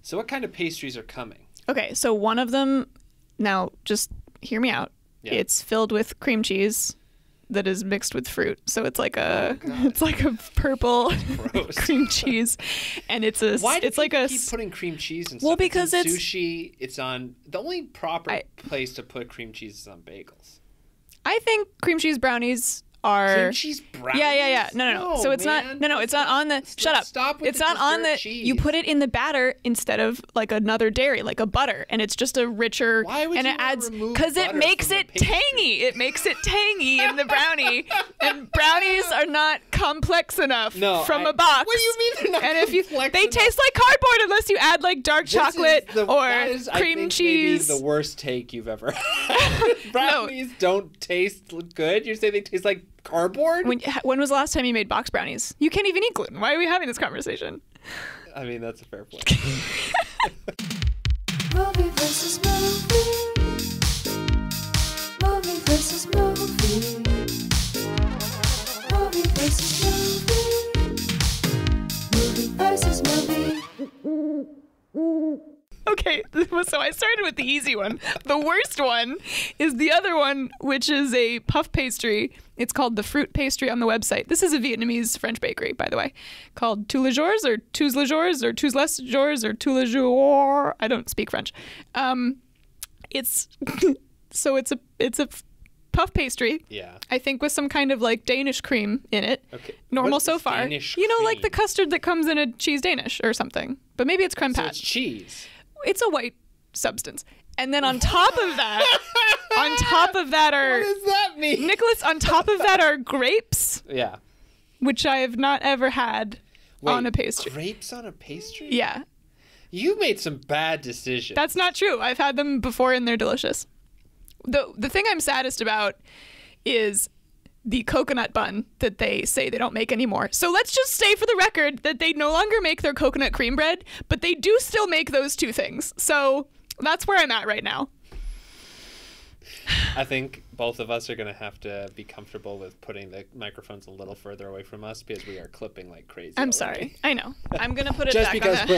So what kind of pastries are coming? Okay, so one of them, now just hear me out. Yeah. It's filled with cream cheese that is mixed with fruit. So it's like a God. it's like a purple Gross. cream cheese, and it's a Why do it's like people a keep putting cream cheese in stuff? Well, because it's in it's sushi. It's on the only proper place to put cream cheese is on bagels. I think cream cheese brownies are Cream cheese brownies? Yeah. No. So it's man. not. No. It's not on the. Shut up. Stop with It's the not on the. dessert cheese. You put it in the batter instead of like another dairy, like a butter, and it's just a richer. Why would and you it wanna adds remove because it butter makes from it the pastry? tangy. It makes it tangy in the brownie, and brownies are not complex enough from a box. What do you mean they're not And if you, complex they enough? taste like cardboard unless you add like dark chocolate That or is, I cream think, cheese. Maybe the worst take you've ever had. Brownies don't taste good. You say they taste like cardboard? When was the last time you made box brownies? You can't even eat gluten. Why are we having this conversation? I mean, that's a fair point. Movie versus movie. Movie versus movie. Movie versus movie. Movie versus movie. Okay, so I started with the easy one. The worst one is the other one, which is a puff pastry. It's called the fruit pastry on the website. This is a Vietnamese French bakery, by the way, called Tous les jours or Tous les jours or Tous les jours or Tous les jours. I don't speak French. It's so it's a puff pastry. Yeah. I think with some kind of like Danish cream in it. Okay. Normal What so is far. Danish You know, like cream? the custard that comes in a cheese Danish or something. But maybe it's creme So pat. it's cheese. It's a white substance. And then on top of that, are What does that mean? Nicholas, on top of that are grapes, Yeah. which I have not ever had on a pastry. Grapes on a pastry? Yeah. You made some bad decisions. That's not true. I've had them before and they're delicious. The thing I'm saddest about is the coconut bun that they say they don't make anymore. So let's just say for the record that they no longer make their coconut cream bread, but they do still make those two things. So that's where I'm at right now. I think both of us are going to have to be comfortable with putting the microphones a little further away from us because we are clipping like crazy. I'm already. sorry. I know. I'm going to put it Just back because on the...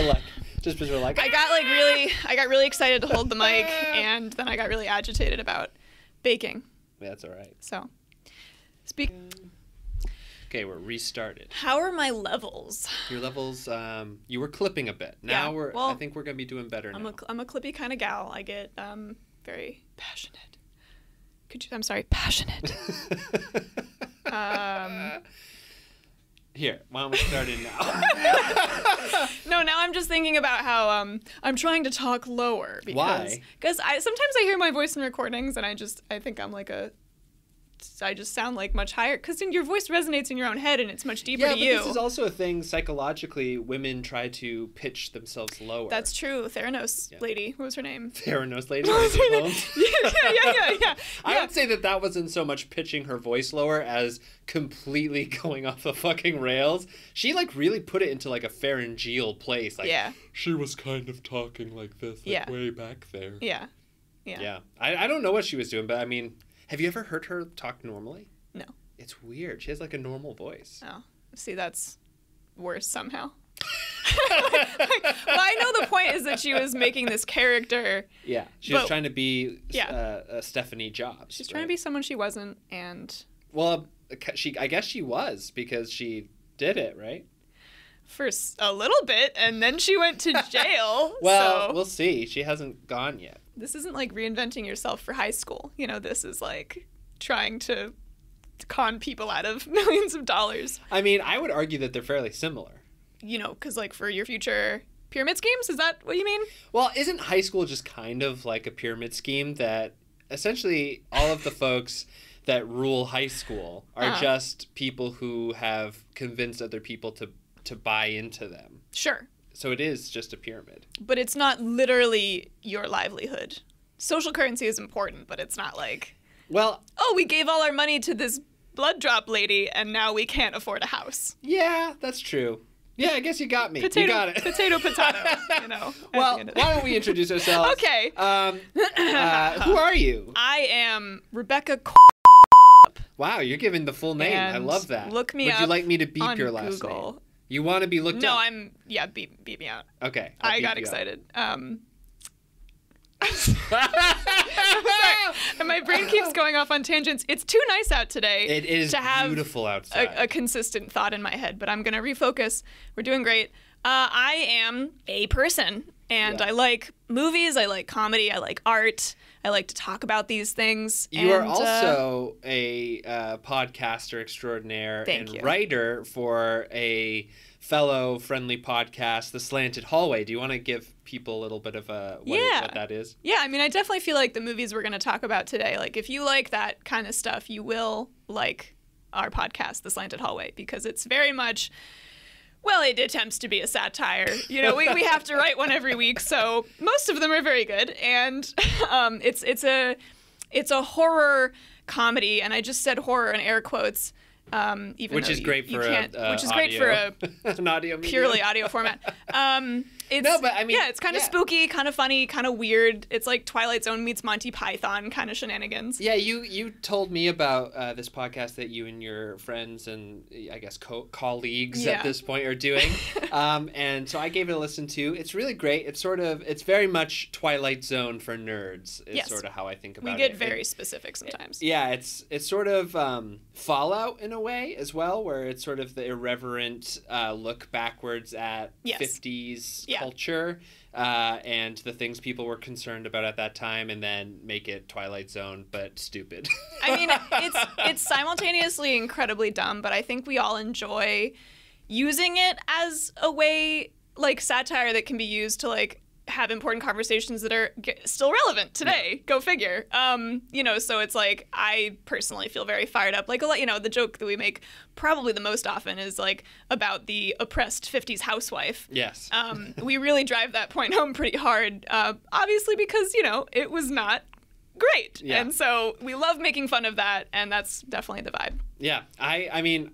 we're like, I got really excited to hold the mic, and then I got really agitated about baking. Yeah, that's all right. So, Okay, we're restarted. how are my levels? Your levels, you were clipping a bit. Now Yeah, well, I think we're going to be doing better now. I'm a clippy kind of gal. I get very passionate. I'm sorry, passionate. Here, why don't we start in now? No, now I'm just thinking about how I'm trying to talk lower because Why? Because sometimes I hear my voice in recordings and I think I'm like I just sound like much higher because your voice resonates in your own head and it's much deeper Yeah, to but you. this is also a thing psychologically. Women try to pitch themselves lower. That's true. Theranos lady, what was her name? Theranos lady. What was her name? Holmes. Yeah. I would say that wasn't so much pitching her voice lower as completely going off the fucking rails. She like really put it into like a pharyngeal place. Like, Yeah. She was kind of talking like this, like way back there. Yeah. I don't know what she was doing, but I mean, have you ever heard her talk normally? No. It's weird. She has like a normal voice. Oh, see, that's worse somehow. Well, I know the point is that she was making this character. Yeah, she was trying to be Stephanie Jobs. She's trying to be someone she wasn't, and... Well, I guess she was, because she did it, right? For a little bit, and then she went to jail. Well, so we'll see. She hasn't gone yet. This isn't like reinventing yourself for high school. You know, this is like trying to con people out of millions of dollars. I mean, I would argue that they're fairly similar. You know, because like for your future pyramid schemes, is that what you mean? Well, isn't high school just kind of like a pyramid scheme that essentially all of the folks that rule high school are just people who have convinced other people to buy into them? Sure. So it is just a pyramid. But it's not literally your livelihood. Social currency is important, but it's not like, well, oh, we gave all our money to this blood drop lady and now we can't afford a house. Yeah, that's true. Yeah, I guess you got me. Potato, you got it. Potato, you know. Well, why don't we introduce ourselves? Okay. Who are you? I am Rebecca. Wow, you're giving the full name. I love that. Look me Would up you like me to beep on your last Google. name? You want to be looked No, up? beat me out. Okay. I got excited. Sorry. And my brain keeps going off on tangents. It's too nice out today. It is to have beautiful outside. a consistent thought in my head, but I'm going to refocus. We're doing great. I am a person, and I like movies, I like comedy, I like art, I like to talk about these things. You are also a podcaster extraordinaire and writer for a fellow friendly podcast, The Slanted Hallway. Do you want to give people a little bit of what that is? Yeah, I mean, I definitely feel like the movies we're going to talk about today, like if you like that kind of stuff, you will like our podcast, The Slanted Hallway, because it's very much... Well, it attempts to be a satire. You know, we have to write one every week, so most of them are very good. And it's a horror comedy, and I just said horror in air quotes, which is great for an audio purely audio format. It's kind of spooky, kind of funny, kind of weird. It's like Twilight Zone meets Monty Python kind of shenanigans. Yeah, you told me about this podcast that you and your friends and I guess colleagues at this point are doing, and so I gave it a listen too. It's really great. It's very much Twilight Zone for nerds. Is sort of how I think about it. We get very specific sometimes. It's sort of Fallout in a way as well, where it's sort of the irreverent look backwards at 50s culture and the things people were concerned about at that time, and then make it Twilight Zone but stupid. I mean, it's simultaneously incredibly dumb, but I think we all enjoy using it as a way, like satire that can be used to like have important conversations that are still relevant today. Yeah. Go figure. So it's like I personally feel very fired up. Like the joke that we make probably the most often is like about the oppressed 50s housewife. Yes. We really drive that point home pretty hard, obviously because, it was not great. Yeah. And so we love making fun of that, and that's definitely the vibe. Yeah. I mean,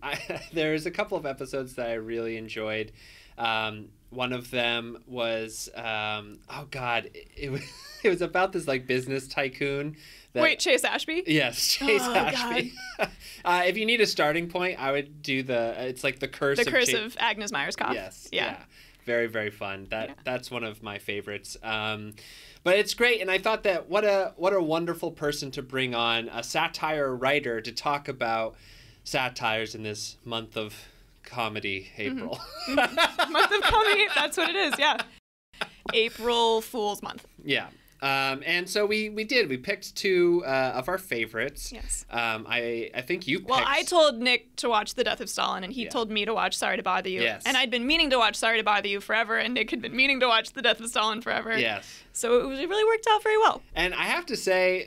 there's a couple of episodes that I really enjoyed. One of them was, it was about this like business tycoon. Wait, Chase Ashby? Yes, Chase Ashby. If you need a starting point, I would do it's like the curse of Agnes Myerscough. Yes. Yeah. Very, very fun. That's one of my favorites. But it's great, and I thought that what a wonderful person to bring on, a satire writer to talk about satires in this month of comedy, April. Mm-hmm. Month of comedy, that's what it is, yeah. April Fool's Month. Yeah. And so we picked two of our favorites. Yes. I think you picked... Well, I told Nick to watch The Death of Stalin, and he told me to watch Sorry to Bother You. Yes. And I'd been meaning to watch Sorry to Bother You forever, and Nick had been meaning to watch The Death of Stalin forever. Yes. So it really worked out very well. And I have to say,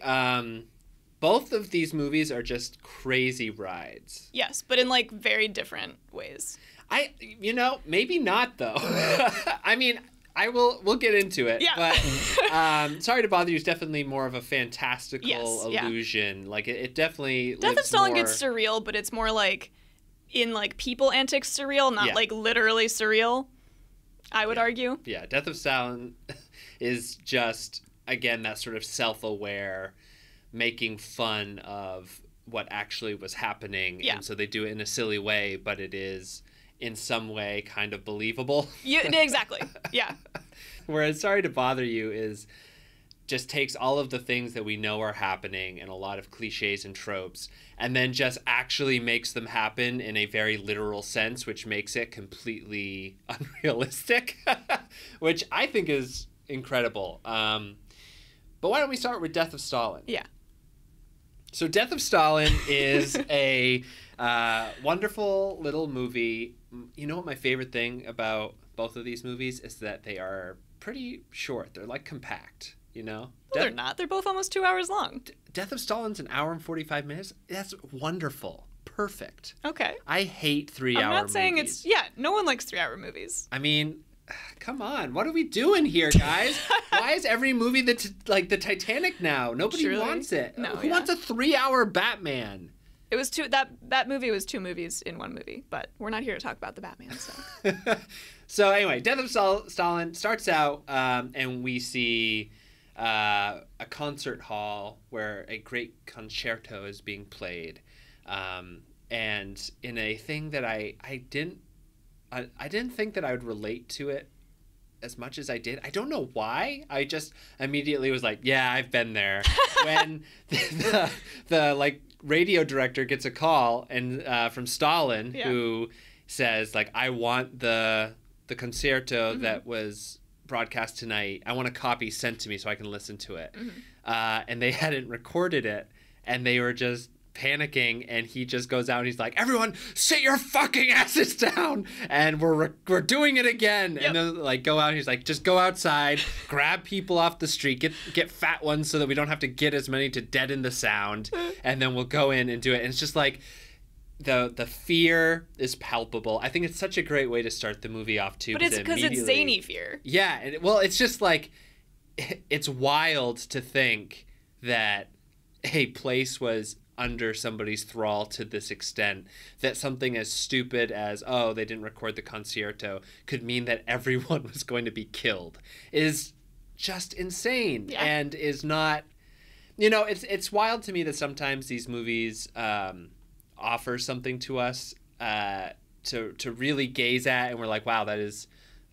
both of these movies are just crazy rides. Yes, but in like very different ways. Maybe not though. I mean, we'll get into it. Yeah. But Sorry to Bother You is definitely more of a fantastical illusion. Yeah. Like it definitely Death of Stalin gets surreal, but it's more like in like people antics surreal, not like literally surreal, I would argue. Yeah, Death of Stalin is just again that sort of self-aware making fun of what actually was happening. Yeah. And so they do it in a silly way, but it is in some way kind of believable. Exactly. Yeah. Whereas Sorry to Bother You just takes all of the things that we know are happening and a lot of cliches and tropes, and then just actually makes them happen in a very literal sense, which makes it completely unrealistic, which I think is incredible. But why don't we start with Death of Stalin? Yeah. So Death of Stalin is a wonderful little movie. You know what my favorite thing about both of these movies is that they are pretty short. They're like compact, Well, they're not. They're both almost 2 hours long. Death of Stalin's an hour and 45 minutes. That's wonderful. Perfect. Okay. I hate 3 hour movies. I'm not saying it's... Yeah, no one likes 3 hour movies. I mean... Come on, what are we doing here, guys? Why is every movie like the Titanic now? Nobody wants it. No, Who wants a 3 hour Batman? It was that movie was two movies in one movie, but we're not here to talk about the Batman. So, so anyway, Death of Stalin starts out, and we see a concert hall where a great concerto is being played, and in a thing that I didn't I didn't think that I would relate to it as much as I did. I don't know why. I just immediately was like, yeah, I've been there. When the like radio director gets a call and from Stalin, who says like, I want the concerto that was broadcast tonight. I want a copy sent to me so I can listen to it. And they hadn't recorded it, and they were just panicking, and he just goes out and he's like, everyone sit your fucking asses down, and we're doing it again. And then like go out, and he's like, just go outside, grab people off the street, get fat ones so that we don't have to get as many to deaden the sound, and then we'll go in and do it. And it's just like the fear is palpable. I think it's such a great way to start the movie off too. But it's because it's zany fear. Yeah, and well, it's just like it's wild to think that a place was under somebody's thrall to this extent, that something as stupid as, oh, they didn't record the concerto could mean that everyone was going to be killed, is just insane. And is not, it's wild to me that sometimes these movies offer something to us to really gaze at, and we're like, wow, that is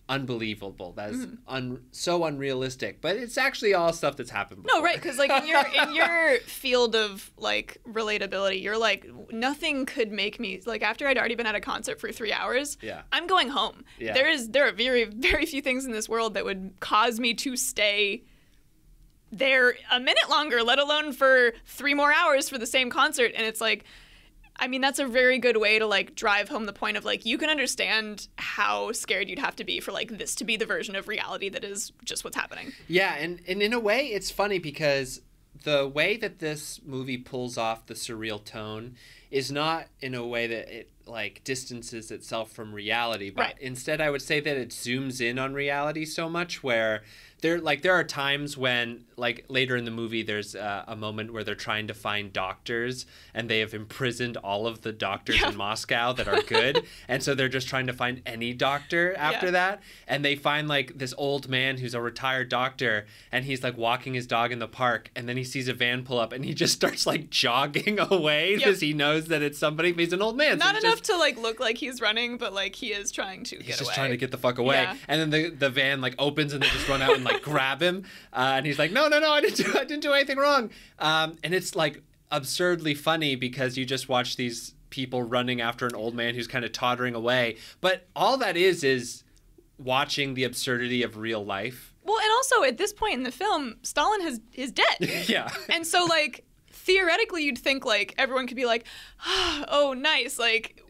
unbelievable. That is so unrealistic, but it's actually all stuff that's happened before. No, right, because like in your field of like relatability, you're like, nothing could make me like, after I'd already been at a concert for 3 hours, I'm going home. There are very, very few things in this world that would cause me to stay there a minute longer, let alone for 3 more hours for the same concert. And it's like, I mean, that's a very good way to like drive home the point of like, you can understand how scared you'd have to be for like this to be the version of reality that is just what's happening. Yeah, and in a way it's funny because the way that this movie pulls off the surreal tone is not in a way that it like distances itself from reality, but instead I would say that it zooms in on reality so much, where there are times when, like later in the movie, there's a moment where they're trying to find doctors, and they have imprisoned all of the doctors in Moscow that are good, and so they're just trying to find any doctor after that, and they find like this old man who's a retired doctor, and he's like walking his dog in the park, and then he sees a van pull up, and he just starts like jogging away because he knows that it's somebody, but he's an old man. Not enough to like look like he's running, but like he is trying to get away. He's just trying to get the fuck away, and then the van like opens, and they just run out and like grab him, and he's like, no, I didn't do anything wrong, and it's like absurdly funny because you just watch these people running after an old man who's kind of tottering away, but all that is watching the absurdity of real life. Well, and also at this point in the film, Stalin is dead. And so like theoretically you'd think like everyone could be like, oh nice, like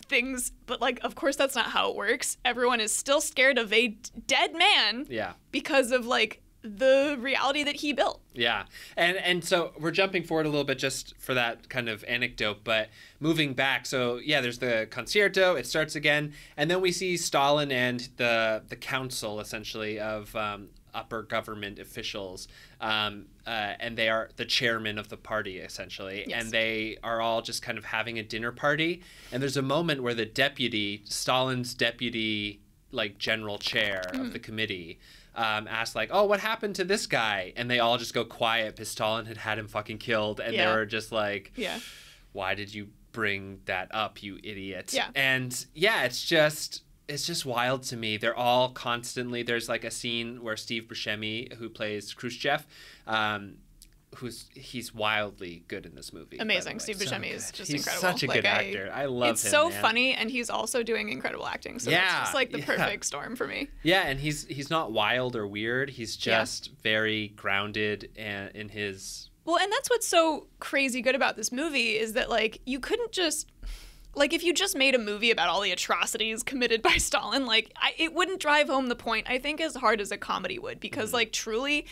things, but like of course that's not how it works. Everyone is still scared of a dead man because of like the reality that he built. And so we're jumping forward a little bit just for that kind of anecdote, but moving back, so there's the concerto, it starts again, and then we see Stalin and the council essentially of upper government officials, and they are the chairman of the party essentially, and they are all just kind of having a dinner party, and there's a moment where the Stalin's deputy like general chair of the committee asked like, oh, what happened to this guy? And they all just go quiet because Stalin had him fucking killed, and they were just like, why did you bring that up, you idiot? And it's just wild to me. They're all constantly, there's like a scene where Steve Buscemi, who plays Khrushchev, he's wildly good in this movie. Amazing. Steve Buscemi is just he's incredible. Such a good actor. I love him. It's so funny, and he's also doing incredible acting. So it's just like the perfect storm for me. Yeah, and he's not wild or weird. He's just very grounded and in his. Well, and that's what's so crazy good about this movie is that like you couldn't just. Like, if you just made a movie about all the atrocities committed by Stalin, like, it wouldn't drive home the point, I think, as hard as a comedy would. Because, like, truly,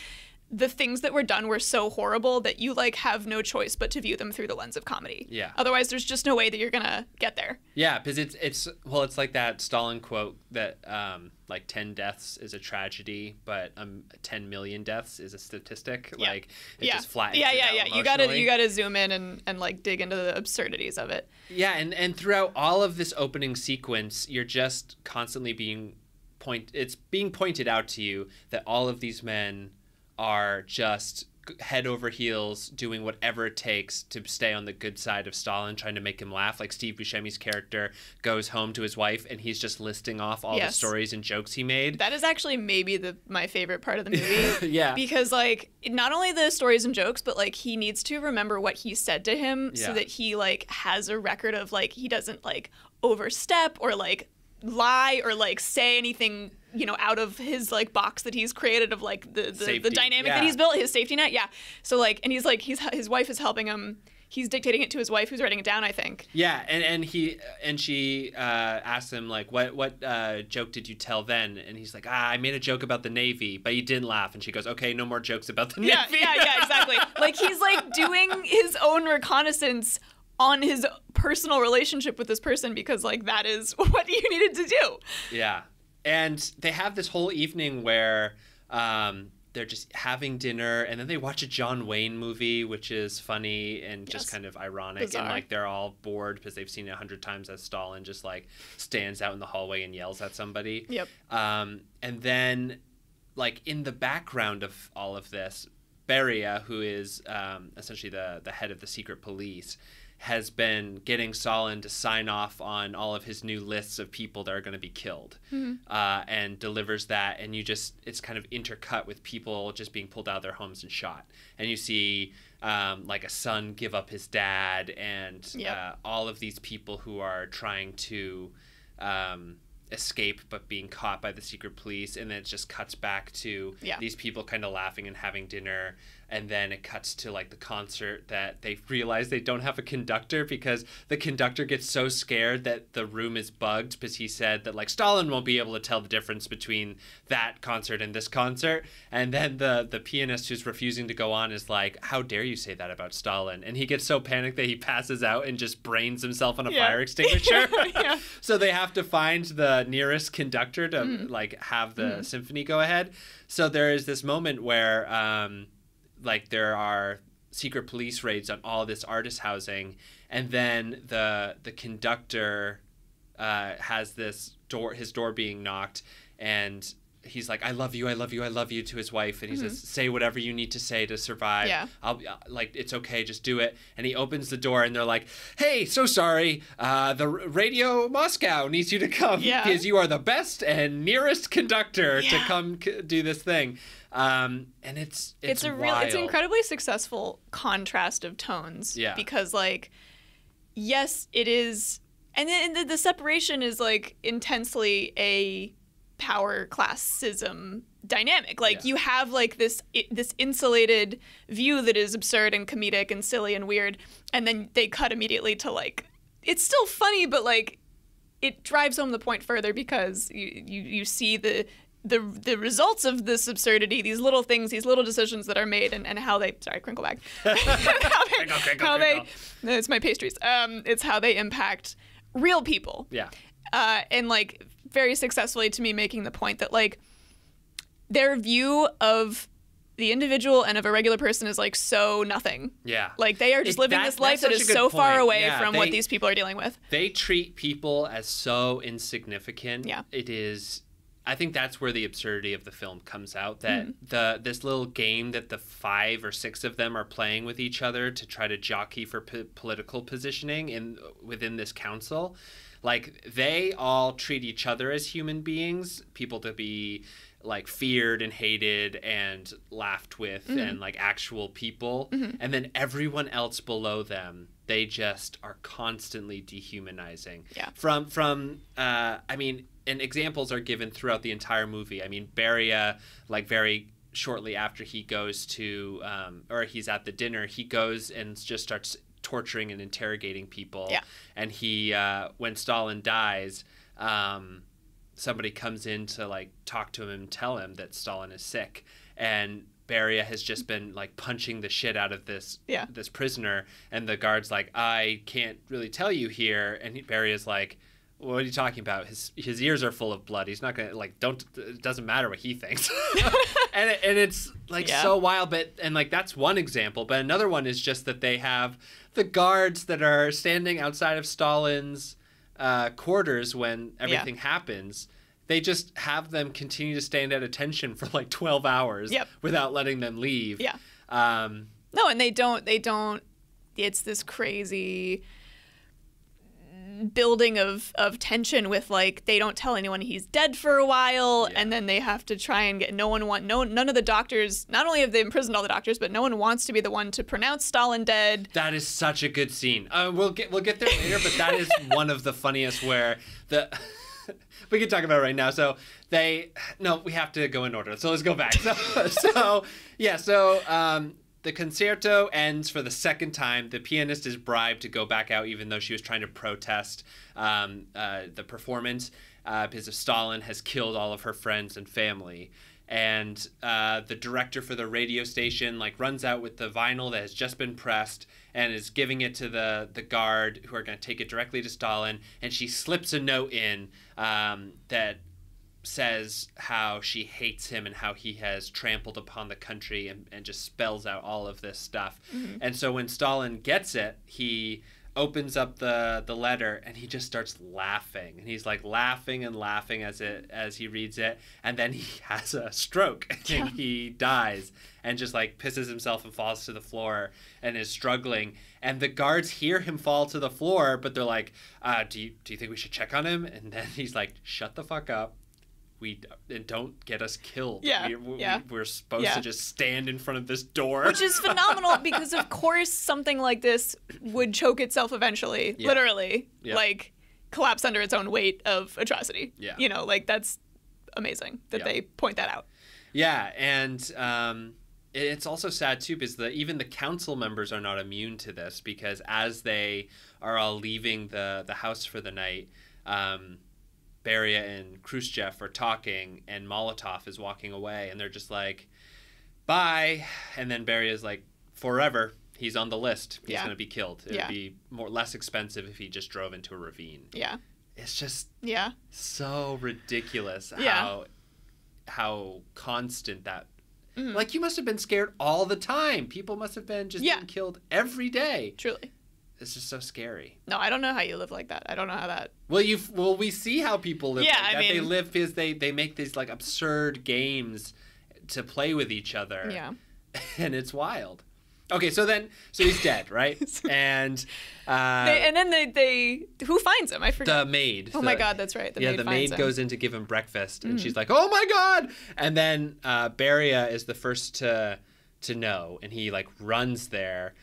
the things that were done were so horrible that you, like, have no choice but to view them through the lens of comedy. Otherwise, there's just no way that you're gonna get there. Yeah, because it's like that Stalin quote that, like, 10 deaths is a tragedy, but 10 million deaths is a statistic. Like, it just flattens it out You gotta zoom in and like, dig into the absurdities of it. Yeah, and throughout all of this opening sequence, you're just constantly being pointed out to you that all of these men are just head over heels doing whatever it takes to stay on the good side of Stalin, trying to make him laugh. Like Steve Buscemi's character goes home to his wife and he's just listing off all the stories and jokes he made. That is actually maybe my favorite part of the movie. Yeah. Because like not only the stories and jokes, but like he needs to remember what he said to him so that he like has a record of like he doesn't like overstep or like lie or like say anything, you know, out of his like box that he's created of like the dynamic that he's built, his safety net. Yeah. So like, and he's like, his wife is helping him. He's dictating it to his wife, who's writing it down, I think. Yeah, and she asks him like, what joke did you tell then? And he's like, I made a joke about the Navy, but he didn't laugh. And she goes, okay, no more jokes about the Navy. Yeah, exactly. Like he's like doing his own reconnaissance on his personal relationship with this person because like that is what you needed to do. Yeah. And they have this whole evening where they're just having dinner and then they watch a John Wayne movie, which is funny and just kind of ironic. Bizarre. And like they're all bored because they've seen it 100 times as Stalin just like stands out in the hallway and yells at somebody. Yep. And then like in the background of all of this, Beria, who is essentially the head of the secret police, has been getting Stalin to sign off on all of his new lists of people that are going to be killed, and delivers that. And it's kind of intercut with people just being pulled out of their homes and shot. And you see like a son give up his dad and all of these people who are trying to escape but being caught by the secret police. And then it just cuts back to these people kind of laughing and having dinner. And then it cuts to like the concert that they realize they don't have a conductor because the conductor gets so scared that the room is bugged because he said that like Stalin won't be able to tell the difference between that concert and this concert. And then the pianist who's refusing to go on is like, how dare you say that about Stalin? And he gets so panicked that he passes out and just brains himself on a fire extinguisher. So they have to find the nearest conductor to like have the symphony go ahead. So there is this moment where like there are secret police raids on all this artist housing, and then the conductor has his door being knocked, and he's like, I love you, I love you, I love you to his wife, and he says, say whatever you need to say to survive. I'll like, it's okay, just do it. And he opens the door and they're like, hey, so sorry, the Radio Moscow needs you to come because you are the best and nearest conductor to come do this thing. And it's an incredibly successful contrast of tones. Because like, yes, it is, and then the separation is like intensely a power classism dynamic. Like you have like this insulated view that is absurd and comedic and silly and weird, and then they cut immediately to like, it's still funny, but like it drives home the point further because you see the results of this absurdity, these little things, these little decisions that are made, and how they crinkle back. It's my pastries. It's how they impact real people. And like very successfully to me making the point that like their view of the individual and of a regular person is like so nothing. Like they are just living this life that is so far away from what these people are dealing with. They treat people as so insignificant. It is, I think that's where the absurdity of the film comes out, that this little game that the 5 or 6 of them are playing with each other to try to jockey for political positioning within this council, like they all treat each other as human beings, people to be like feared and hated and laughed with and like actual people. And then everyone else below them, they just are constantly dehumanizing. From I mean, and examples are given throughout the entire movie. I mean, Beria, like very shortly after he goes to, or he's at the dinner, he goes and just starts torturing and interrogating people. And he, when Stalin dies, somebody comes in to like talk to him and tell him that Stalin is sick. And Beria has just been like punching the shit out of this prisoner. And the guard's like, I can't really tell you here. And Beria's like, what are you talking about? His ears are full of blood. He's not gonna like. It doesn't matter what he thinks. and it's like so wild. But and like that's one example. But another one is just that they have the guards that are standing outside of Stalin's quarters when everything happens. They just have them continue to stand at attention for like 12 hours without letting them leave. No, and they don't. It's this crazy building of tension with, like, they don't tell anyone he's dead for a while, and then they have to try and get none of the doctors, not only have they imprisoned all the doctors, but no one wants to be the one to pronounce Stalin dead. That is such a good scene. We'll get there later, but that is one of the funniest where we can talk about it right now. So we have to go in order. So let's go back. The concerto ends for the second time. The pianist is bribed to go back out, even though she was trying to protest the performance because Stalin has killed all of her friends and family. And the director for the radio station runs out with the vinyl that has just been pressed and is giving it to the guard who are going to take it directly to Stalin. And she slips a note in that says how she hates him and how he has trampled upon the country and just spells out all of this stuff. Mm-hmm. And so when Stalin gets it, he opens up the letter and he just starts laughing. And he's laughing and laughing as he reads it. And then he has a stroke and he dies and just pisses himself and falls to the floor and is struggling. And the guards hear him fall to the floor, but they're like, do you think we should check on him? And then he's like, shut the fuck up. And don't get us killed. We're supposed to just stand in front of this door. Which is phenomenal because, of course, something like this would choke itself eventually, literally, collapse under its own weight of atrocity. Yeah. That's amazing that they point that out. Yeah, and it's also sad, too, because even the council members are not immune to this because as they are all leaving the house for the night, Beria and Khrushchev are talking, and Molotov is walking away, and they're just like, bye. And then Beria's like, forever. He's on the list. He's going to be killed. It would be less expensive if he just drove into a ravine. Yeah. It's just so ridiculous how constant that... Mm-hmm. You must have been scared all the time. People must have been just being killed every day. Truly. It's just so scary. No, I don't know how you live like that. I don't know how that... Well, we see how people live like that. They live because they make these, absurd games to play with each other. Yeah. And it's wild. Okay, so he's dead, right? And... then they... Who finds him? I forget. The maid. Oh, my God, that's right. The maid goes in to give him breakfast, and she's like, oh, my God! And then Beria is the first to know, and he, runs there.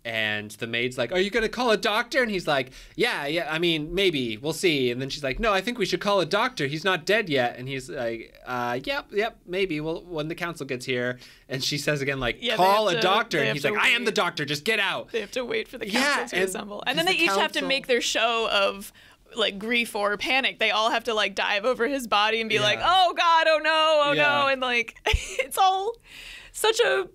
And the maid's like, are you going to call a doctor? And he's like, yeah, I mean, maybe. We'll see. And then she's like, no, I think we should call a doctor. He's not dead yet. And he's like, yep, maybe. Well, when the council gets here. And she says again, call a doctor. And he's like, I am the doctor. Just get out. They have to wait for the council to assemble. And then they each have to make their show of... grief or panic. They all have to dive over his body and be like, oh God, oh no. And it's all such a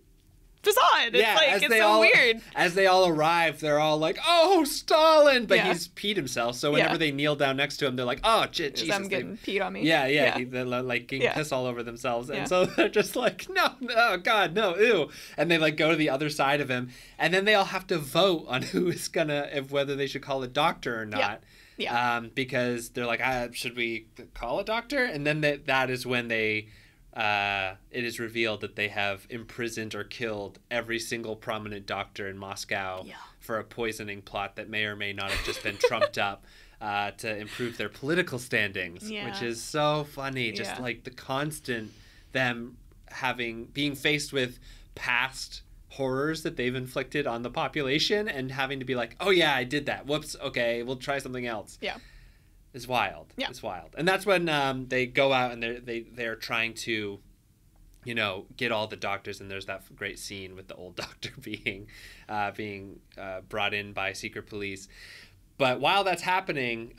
facade. It's so weird. As they all arrive, they're all like, oh, Stalin. But he's peed himself. So whenever they kneel down next to him, they're like, oh, Jesus. I'm getting peed on me. Yeah. They're getting piss all over themselves. And so they're just like, no, oh God, no, ew. And they go to the other side of him. And then they all have to vote on who is whether they should call a doctor or not. Yeah. Because they're like, should we call a doctor? And then that is when it is revealed that they have imprisoned or killed every single prominent doctor in Moscow for a poisoning plot that may or may not have just been trumped up to improve their political standings, which is so funny. Just the constant them being faced with past horrors that they've inflicted on the population and having to be like, oh yeah, I did that. Whoops. Okay, we'll try something else. Yeah. It's wild. Yeah. It's wild. And that's when they go out and they're trying to, get all the doctors. And there's that great scene with the old doctor being brought in by secret police. But while that's happening,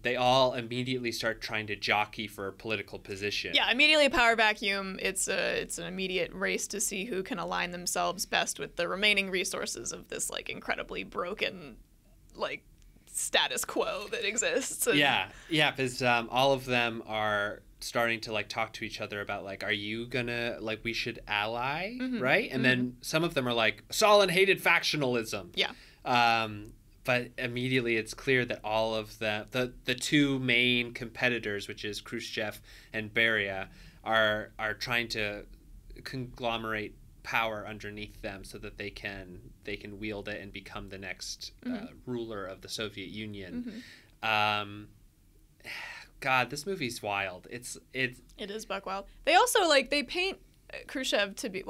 they all immediately start trying to jockey for a political position. Yeah, immediately a power vacuum. It's an immediate race to see who can align themselves best with the remaining resources of this incredibly broken status quo that exists. And... Yeah, because all of them are starting to talk to each other about are you gonna we should ally, right? And then some of them are like, Stalin hated factionalism. Yeah. But immediately it's clear that all of the two main competitors, which is Khrushchev and Beria, are trying to conglomerate power underneath them so that they can wield it and become the next ruler of the Soviet Union. God, this movie's wild. It is buck wild. They also they paint Khrushchev to be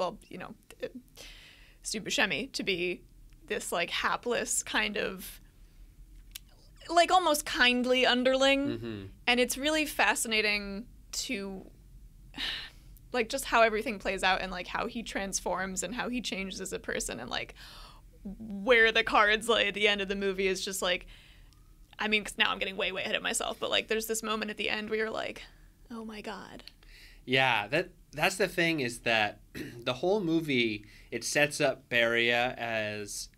Steve Buscemi to be this hapless kind of almost kindly underling, and it's really fascinating to just how everything plays out and how he transforms and how he changes as a person, and where the cards lay at the end of the movie is just I mean, 'cause now I'm getting way ahead of myself, but there's this moment at the end where you're like, oh my God. Yeah, that's the thing, is that the whole movie, it sets up Beria as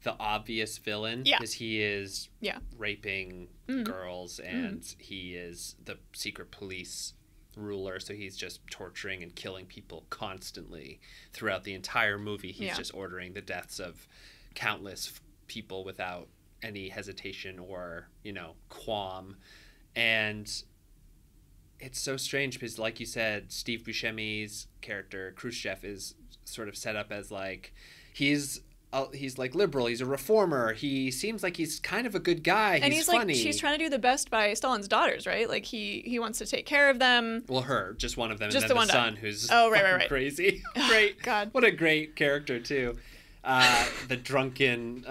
the obvious villain, because he is raping girls, and he is the secret police ruler, so he's just torturing and killing people constantly throughout the entire movie. He's just ordering the deaths of countless people without any hesitation or qualm. And it's so strange because, like you said, Steve Buscemi's character Khrushchev is sort of set up as he's liberal, he's a reformer, he seems like he's kind of a good guy, and he's funny. She's trying to do the best by Stalin's daughters, right? He wants to take care of them. Well, just one of them, just and then the son who's right. Crazy. Great. God, what a great character too. The drunken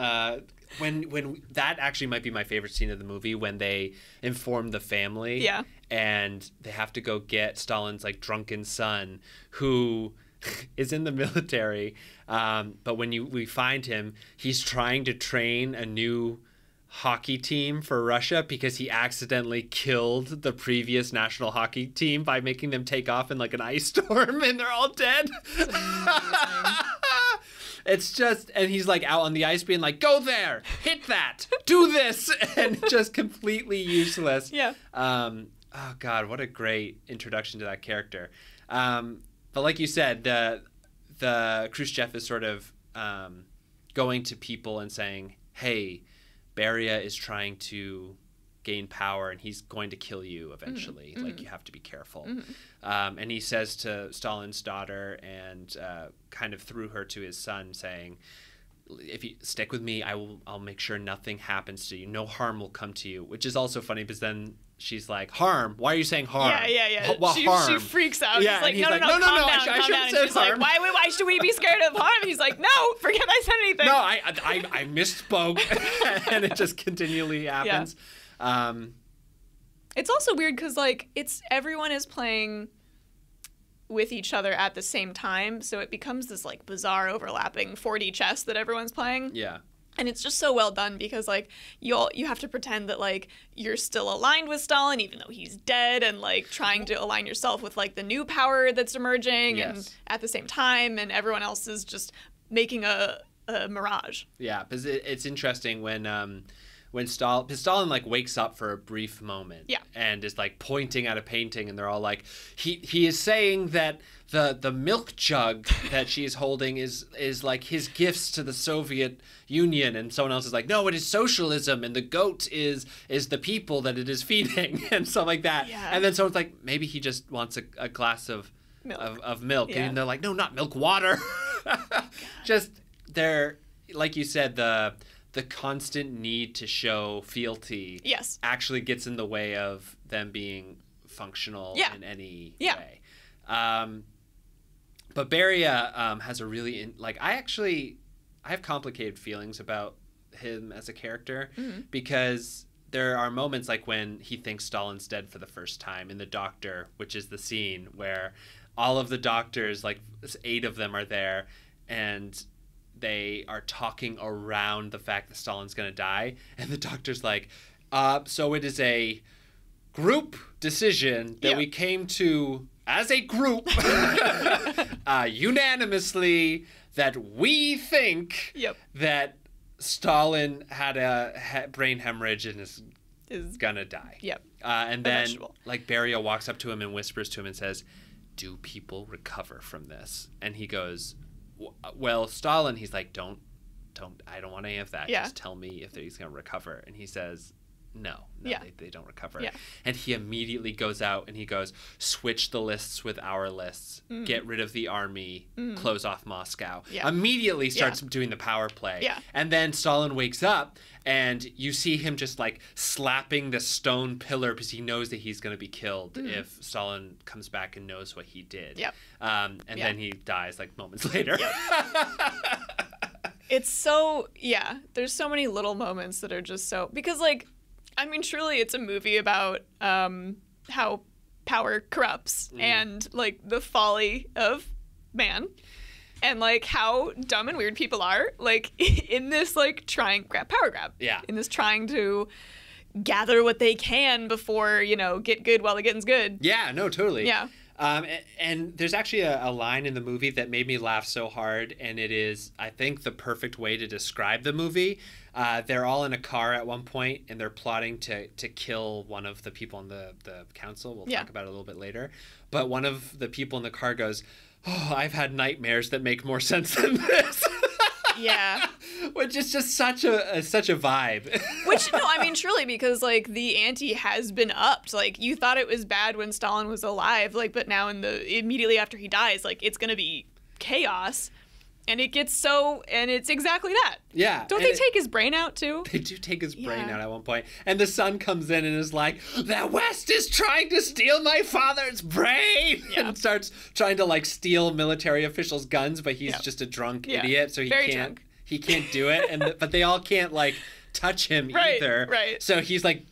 when that actually might be my favorite scene of the movie, when they inform the family, and they have to go get Stalin's drunken son, who is in the military, but when we find him, he's trying to train a new hockey team for Russia because he accidentally killed the previous national hockey team by making them take off in an ice storm, and they're all dead. It's just, and he's out on the ice being go there, hit that, do this, and just completely useless. Yeah. Oh God, what a great introduction to that character. But like you said, the Khrushchev is sort of going to people and saying, hey, Beria is trying to gain power and he's going to kill you eventually. You have to be careful. And he says to Stalin's daughter, and kind of through her to his son, saying, if you stick with me, I'll make sure nothing happens to you. No harm will come to you. Which is also funny because then she's like, harm? Why are you saying harm? Yeah. What harm? She freaks out. Yeah, he's no, calm down. I shouldn't And say she's harm. Why should we be scared of harm? He's like, no, forget I said anything. No, I misspoke. And it just continually happens. It's also weird because everyone is playing with each other at the same time, so it becomes this bizarre overlapping 4D chess that everyone's playing. Yeah. And it's just so well done because you have to pretend that you're still aligned with Stalin even though he's dead, and trying to align yourself with the new power that's emerging, and at the same time, and everyone else is just making a mirage. Yeah, because it's interesting when Stalin wakes up for a brief moment, and is pointing at a painting, and they're all he is saying that the milk jug that she is holding is his gifts to the Soviet Union, and someone else is no, it is socialism, and the goat is the people that it is feeding, and stuff like that. And then someone's maybe he just wants a glass of milk, and they're no, not milk, water. Just they're, like you said, the constant need to show fealty actually gets in the way of them being functional in any way. But Beria has a really I have complicated feelings about him as a character, because there are moments when he thinks Stalin's dead for the first time in The Doctor, which is the scene where all of the doctors, 8 of them, are there, and they are talking around the fact that Stalin's going to die. And the doctor's so it is a group decision that we came to as a group unanimously that we think that Stalin had a brain hemorrhage and is going to die. And then Beria walks up to him and whispers to him and says, do people recover from this? And he goes, well, Stalin, he's don't, I don't want any of that. Just tell me if he's going to recover. And he says, no, Yeah. they don't recover. Yeah. And he immediately goes out and he goes, switch the lists with our lists, get rid of the army, close off Moscow. Yeah. Immediately starts doing the power play. Yeah. And then Stalin wakes up and you see him just like slapping the stone pillar because he knows that he's going to be killed if Stalin comes back and knows what he did. Yep. And then he dies like moments later. It's so, there's so many little moments that are just so, because like, I mean, truly it's a movie about how power corrupts and like the folly of man and like how dumb and weird people are like in this like power grab. Yeah. In this trying to gather what they can before, get good while the getting's good. Yeah, no, totally. Yeah. And there's actually a line in the movie that made me laugh so hard, and it is, I think, the perfect way to describe the movie. They're all in a car at one point, and they're plotting to kill one of the people on the council. We'll talk about it a little bit later. But one of the people in the car goes, "Oh, I've had nightmares that make more sense than this." Yeah. Which is just such a vibe. Which, no, I mean, truly, because, like, the ante has been upped. Like, you thought it was bad when Stalin was alive, like, but now immediately after he dies, like, it's going to be chaos. And it gets and it's exactly that. Yeah. Don't they take his brain out, too? They do take his brain out at one point. And the son comes in and is like, the West is trying to steal my father's brain! Yeah. And starts trying to, like, steal military officials' guns, but he's just a drunk idiot, so he can't do it. But they all can't, like, touch him either. Right. So he's, like,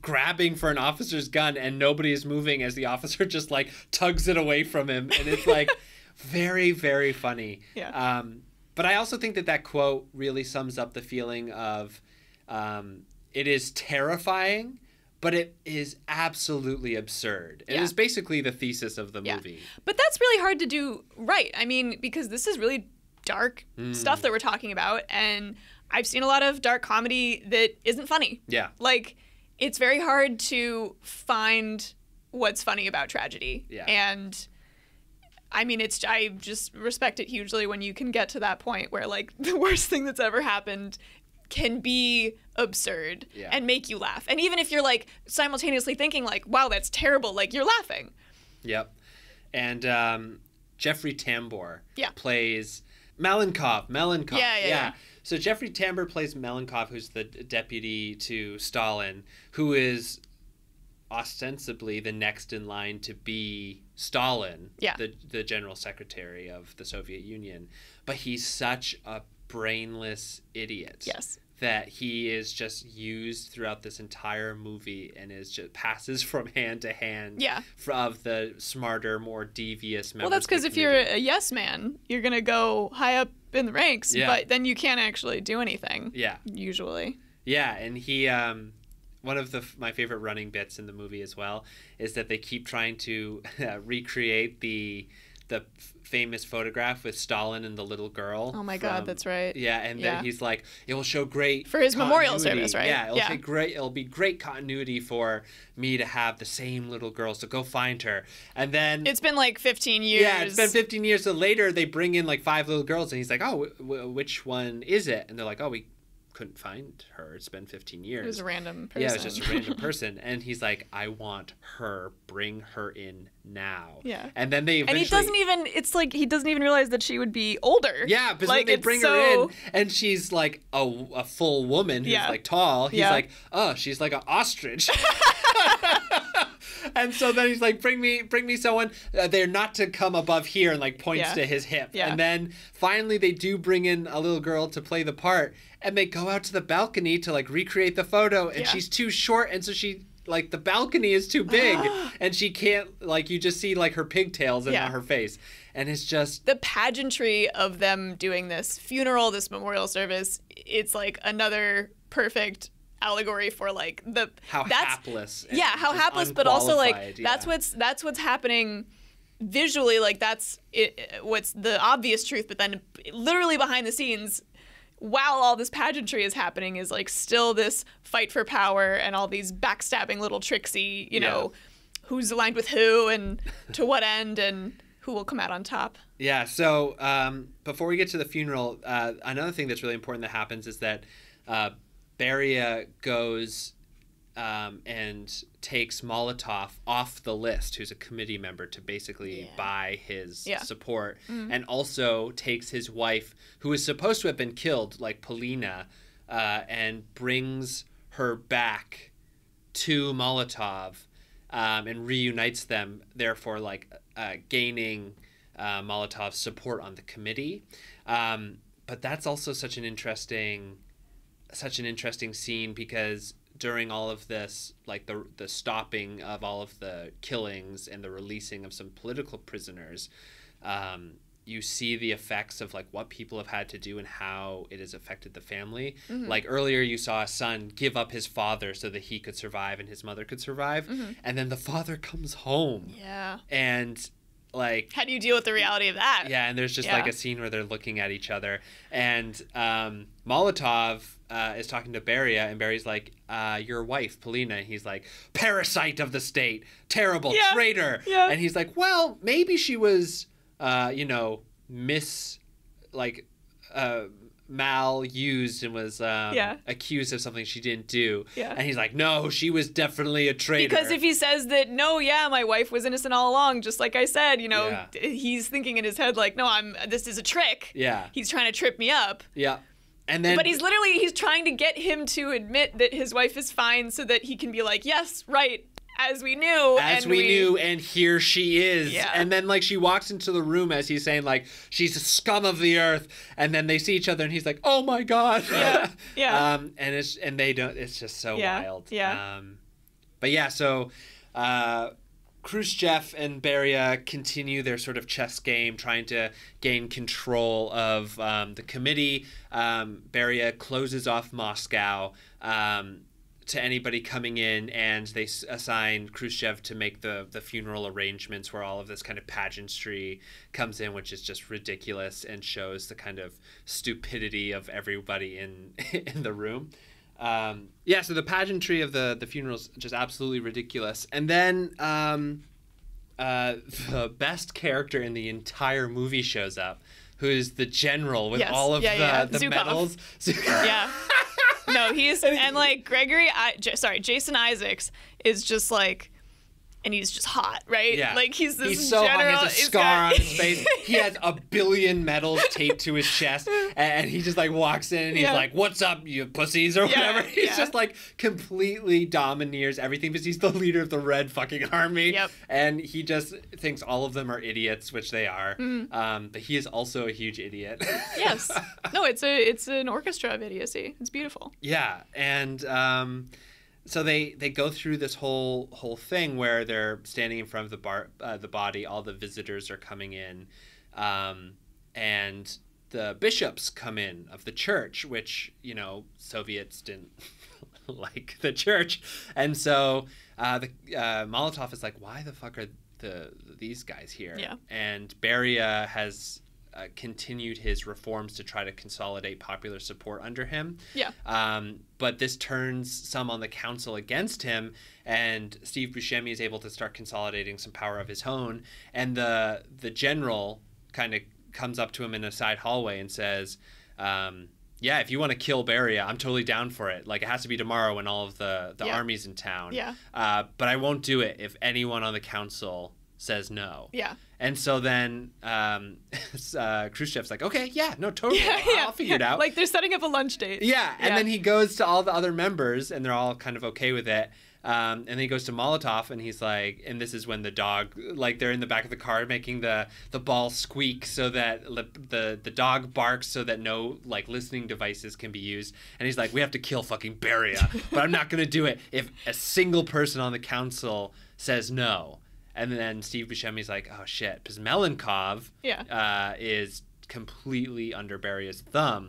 grabbing for an officer's gun, and nobody is moving as the officer just, like, tugs it away from him. And it's, like... very, very funny. Yeah. But I also think that quote really sums up the feeling of it is terrifying, but it is absolutely absurd. It is basically the thesis of the movie. But that's really hard to do right. I mean, because this is really dark stuff that we're talking about, and I've seen a lot of dark comedy that isn't funny. Yeah. Like, it's very hard to find what's funny about tragedy. Yeah. And... I mean, I just respect it hugely when you can get to that point where, like, the worst thing that's ever happened can be absurd and make you laugh. And even if you're, like, simultaneously thinking, like, wow, that's terrible, like, you're laughing. Yep. And Jeffrey Tambor Yeah. plays Malenkov. Yeah. So Jeffrey Tambor plays Malenkov, who's the deputy to Stalin, who is ostensibly the next in line to be Stalin, the general secretary of the Soviet Union. But he's such a brainless idiot. Yes. That he is just used throughout this entire movie and is just passes from hand to hand of the smarter, more devious members. Well, that's because if you're a yes man, you're going to go high up in the ranks, but then you can't actually do anything. Yeah. Usually. Yeah, and he... one of my favorite running bits in the movie as well is that they keep trying to recreate the famous photograph with Stalin and the little girl. Oh my God, that's right. Yeah, and then he's like, it will show great for his continuity. memorial service, right? Yeah, it'll be great continuity for me to have the same little girl. So go find her. And then it's been like 15 years. Yeah, it's been 15 years. So later they bring in like 5 little girls, and he's like, oh, which one is it? And they're like, oh, we couldn't find her. It's been 15 years. It was a random person. Yeah, it was just a random person. And he's like, I want her. Bring her in now. Yeah. And then they eventually... And he doesn't even realize that she would be older. Yeah, because when they bring her in and she's like a full woman who's like tall, he's like, oh, she's like an ostrich. And so then he's like, bring me someone. They're not to come above here, and like points to his hip. Yeah. And then finally they do bring in a little girl to play the part, and they go out to the balcony to like recreate the photo, and she's too short, and so she like the balcony is too big, and she can't like you just see like her pigtails and not her face. And it's just the pageantry of them doing this funeral, this memorial service. It's like another perfect allegory for like hapless. Yeah, how hapless, but also like that's what's happening visually. Like that's what's the obvious truth, but then literally behind the scenes, while all this pageantry is happening, is like still this fight for power and all these backstabbing little tricksy, you know, who's aligned with who and to what end and who will come out on top. Yeah. So before we get to the funeral, another thing that's really important that happens is that Beria goes and takes Molotov off the list, who's a committee member, to basically buy his support, and also takes his wife, who is supposed to have been killed, like Polina, and brings her back to Molotov, and reunites them, therefore like gaining Molotov's support on the committee. But that's also such an interesting scene, because during all of this, like the stopping of all of the killings and the releasing of some political prisoners, you see the effects of like what people have had to do and how it has affected the family. Like earlier you saw a son give up his father so that he could survive and his mother could survive. And then the father comes home. And like, how do you deal with the reality of that? And there's just like a scene where they're looking at each other, and Molotov is talking to Beria, and Beria's like, your wife Polina, and he's like, parasite of the state, terrible, traitor. And he's like, well, maybe she was malused and was accused of something she didn't do. And he's like, no, she was definitely a traitor. Because if he says that, no, my wife was innocent all along, just like I said, he's thinking in his head like, no, this is a trick. He's trying to trip me up. And then, but he's trying to get him to admit that his wife is fine so that he can be like, yes, right, as we knew, and here she is. And then like she walks into the room as he's saying like, she's a scum of the earth, and then they see each other and he's like, oh my god. And they don't, it's just so wild. But so Khrushchev and Beria continue their sort of chess game, trying to gain control of the committee. Beria closes off Moscow to anybody coming in, and they assign Khrushchev to make the funeral arrangements, where all of this kind of pageantry comes in, which is just ridiculous and shows the kind of stupidity of everybody in the room. So the pageantry of the funeral is just absolutely ridiculous. And then the best character in the entire movie shows up, who is the general with all of the medals. No, and like Jason Isaacs is just like, and he's just hot, right? Like he's so hot. He has a scar on his face. He has 1 billion medals taped to his chest, and he just like walks in and he's like, "What's up, you pussies?" or whatever. He's just like completely domineers everything, because he's the leader of the Red fucking Army, and he just thinks all of them are idiots, which they are. But he is also a huge idiot. No, it's an orchestra of idiocy. It's beautiful. And so they go through this whole thing where they're standing in front of the body. All the visitors are coming in, and the bishops come in of the church, which Soviets didn't like the church, and so Molotov is like, why the fuck are these guys here? And Beria has continued his reforms to try to consolidate popular support under him. But this turns some on the council against him, and Steve Buscemi is able to start consolidating some power of his own. And the general kind of comes up to him in a side hallway and says, if you want to kill Beria, I'm totally down for it. Like, it has to be tomorrow when all of the army's in town. But I won't do it if anyone on the council says no. And so then Khrushchev's like, okay, totally. I'll figure it out. Like they're setting up a lunch date. And then he goes to all the other members, and they're all kind of okay with it. And then he goes to Molotov, and he's like, and this is when the dog, like they're in the back of the car making the ball squeak so that the dog barks so that no like listening devices can be used. And he's like, we have to kill fucking Beria, but I'm not going to do it if a single person on the council says no. And then Steve Buscemi's like, oh shit, because Melenkov is completely under Beria's thumb.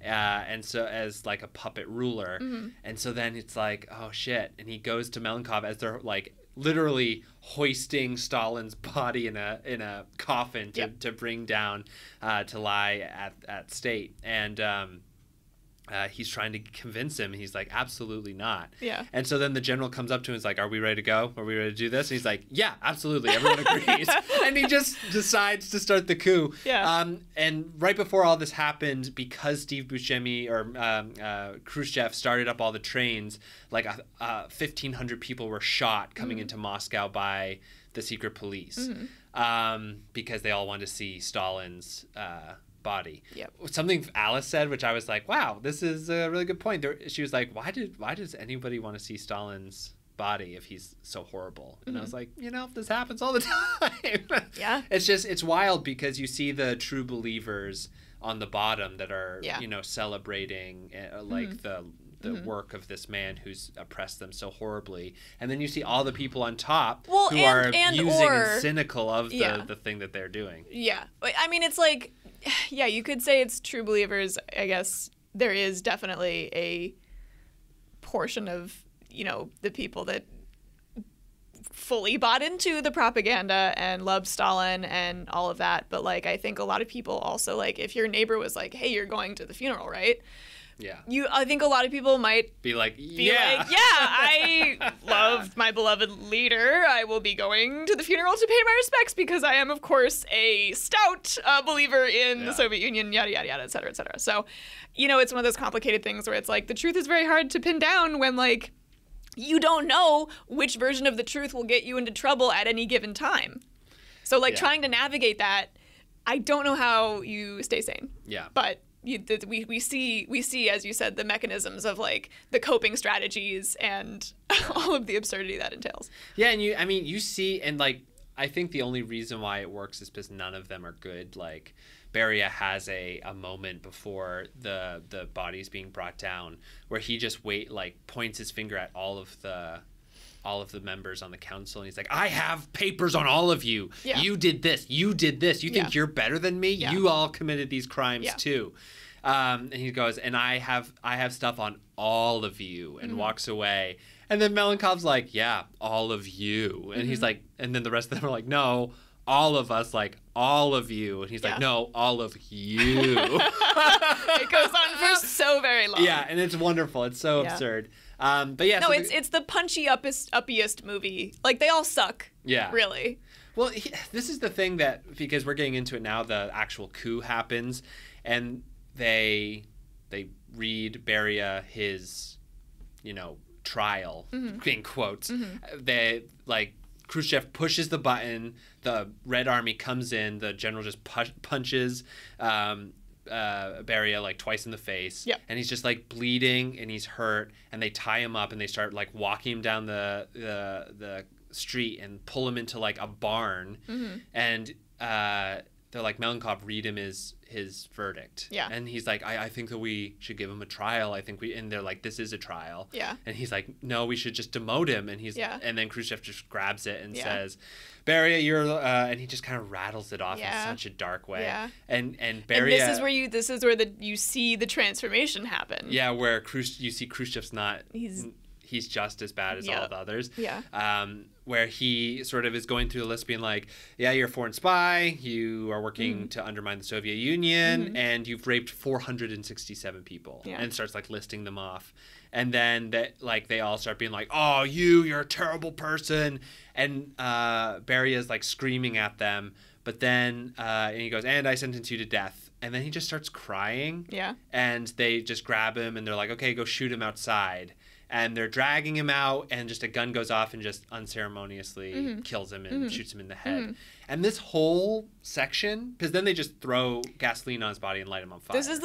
And so as like a puppet ruler. And so then it's like, oh shit. And he goes to Melenkov as they're like literally hoisting Stalin's body in a coffin to bring down to lie at state. And he's trying to convince him. He's like, absolutely not. Yeah. And so then the general comes up to him and is like, are we ready to go? Are we ready to do this? And he's like, yeah, absolutely. Everyone agrees. And he just decides to start the coup. Yeah. And right before all this happened, because Steve Buscemi or Khrushchev started up all the trains, like 1,500 people were shot coming into Moscow by the secret police because they all wanted to see Stalin's body. Yep. Something Alice said, which I was like, wow, this is a really good point. She was like, why does anybody want to see Stalin's body if he's so horrible? And I was like, this happens all the time. Yeah. It's wild because you see the true believers on the bottom that are, celebrating like the work of this man who's oppressed them so horribly, and then you see all the people on top who are using and cynical of the thing that they're doing. Yeah, I mean, it's like, yeah, you could say it's true believers. I guess there is definitely a portion of the people that fully bought into the propaganda and loved Stalin and all of that, but like I think a lot of people also, like, if your neighbor was like, hey, you're going to the funeral, right? Yeah. I think a lot of people might be like, I loved my beloved leader. I will be going to the funeral to pay my respects because I am, of course, a stout believer in the Soviet Union, yada, yada, yada, et cetera, et cetera. So, it's one of those complicated things where it's like the truth is very hard to pin down when, like, you don't know which version of the truth will get you into trouble at any given time. So, like, trying to navigate that, I don't know how you stay sane. Yeah. But we see, as you said, the mechanisms of like the coping strategies and all of the absurdity that entails. Yeah, and you see, and like I think the only reason why it works is because none of them are good. Like Beria has a moment before the body's being brought down where he just points his finger at all of the members on the council, and he's like, I have papers on all of you. Yeah. You did this. You did this. You think you're better than me? Yeah. You all committed these crimes too. And he goes, and I have stuff on all of you, and walks away. And then Melenkov's like, yeah, all of you. And he's like, and then the rest of them are like, no, all of us, like all of you. And he's like, no, all of you. It goes on for so very long. Yeah, and it's wonderful. It's so absurd. But yeah, no, so it's the punchy uppiest movie. Like they all suck. Yeah, really. Well, this is the thing that, because we're getting into it now, the actual coup happens, and they read Beria his, trial, in quotes. They like Khrushchev pushes the button, the Red Army comes in, the general just punches Beria like twice in the face, and he's just like bleeding and he's hurt, and they tie him up and they start like walking him down the street and pull him into like a barn, and they're like, Melenkov, read him his verdict. Yeah. And he's like, I think that we should give him a trial. And they're like, this is a trial. Yeah. And he's like, no, we should just demote him. And and then Khrushchev just grabs it and says, Beria, you're, and he just kind of rattles it off in such a dark way. Yeah. And Beria. And this is where you see the transformation happen. Yeah, where you see Khrushchev's not. He's just as bad as all the others. Yeah. Where he sort of is going through the list being like, yeah, you're a foreign spy, you are working to undermine the Soviet Union, and you've raped 467 people. Yeah. And starts like listing them off. And then they all start being like, oh, you're a terrible person. And Beria is like screaming at them. But then and he goes, and I sentence you to death. And then he just starts crying. Yeah. And they just grab him and they're like, okay, go shoot him outside. And they're dragging him out, and just a gun goes off and just unceremoniously kills him and shoots him in the head. And this whole section, because then they just throw gasoline on his body and light him on fire. This is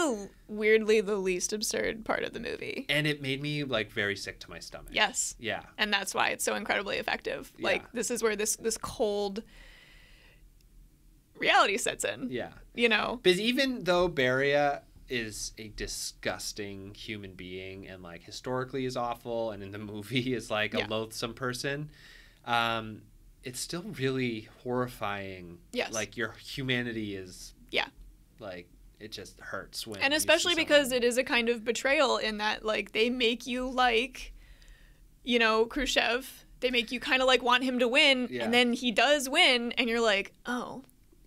weirdly the least absurd part of the movie. And it made me like very sick to my stomach. Yes. Yeah. And that's why it's so incredibly effective. Yeah. Like this is where this cold reality sets in. Yeah. Because even though Beria is a disgusting human being and like historically is awful and in the movie is like a loathsome person, it's still really horrifying. Yes. Like your humanity is like it just hurts when, and especially because it is a kind of betrayal in that like they make you like Khrushchev, they make you kind of like want him to win, and then he does win and you're like, oh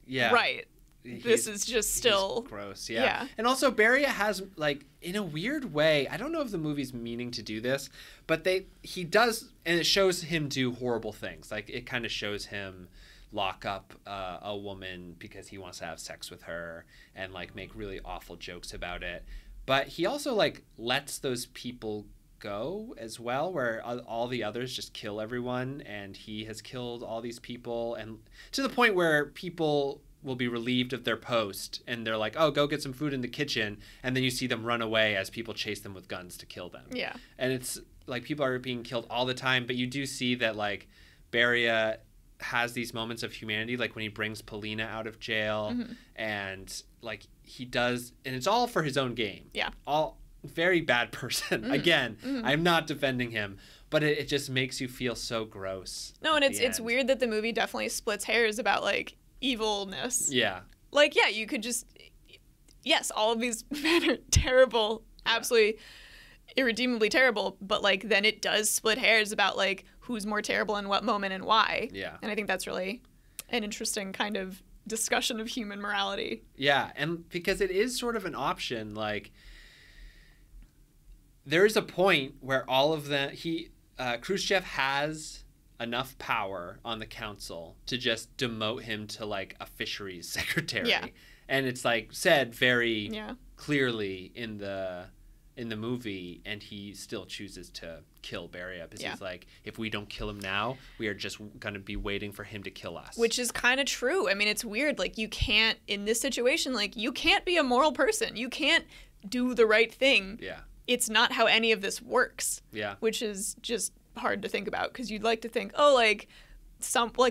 yeah, right. this is just still gross. Yeah. And also Beria has, like, in a weird way, I don't know if the movie's meaning to do this, but he does, and it shows him do horrible things. Like, it kind of shows him lock up a woman because he wants to have sex with her and, like, make really awful jokes about it. But he also, like, lets those people go as well, where all the others just kill everyone, and he has killed all these people, and to the point where people will be relieved of their post and they're like, oh, go get some food in the kitchen, and then you see them run away as people chase them with guns to kill them. Yeah. And it's like people are being killed all the time, but you do see that, like, Beria has these moments of humanity, like when he brings Polina out of jail, and, like, he does, and it's all for his own game. Yeah. All very bad person. Again, I'm not defending him, but it just makes you feel so gross. No, and it's weird that the movie definitely splits hairs about, like, evilness. Yeah. Like, yeah, you could just, yes, all of these men are terrible, absolutely irredeemably terrible, but, like, then it does split hairs about, like, who's more terrible in what moment and why. Yeah. And I think that's really an interesting kind of discussion of human morality. Yeah, and because it is sort of an option, like, there is a point where all of them, Khrushchev has enough power on the council to just demote him to, like, a fisheries secretary. Yeah. And it's, like, said very Yeah. clearly in the movie, and he still chooses to kill Beria because he's like, if we don't kill him now, we are just going to be waiting for him to kill us. Which is kind of true. I mean, it's weird. Like, you can't, in this situation, like, you can't be a moral person. You can't do the right thing. Yeah. It's not how any of this works. Yeah. Which is just hard to think about, because you'd like to think, oh, like,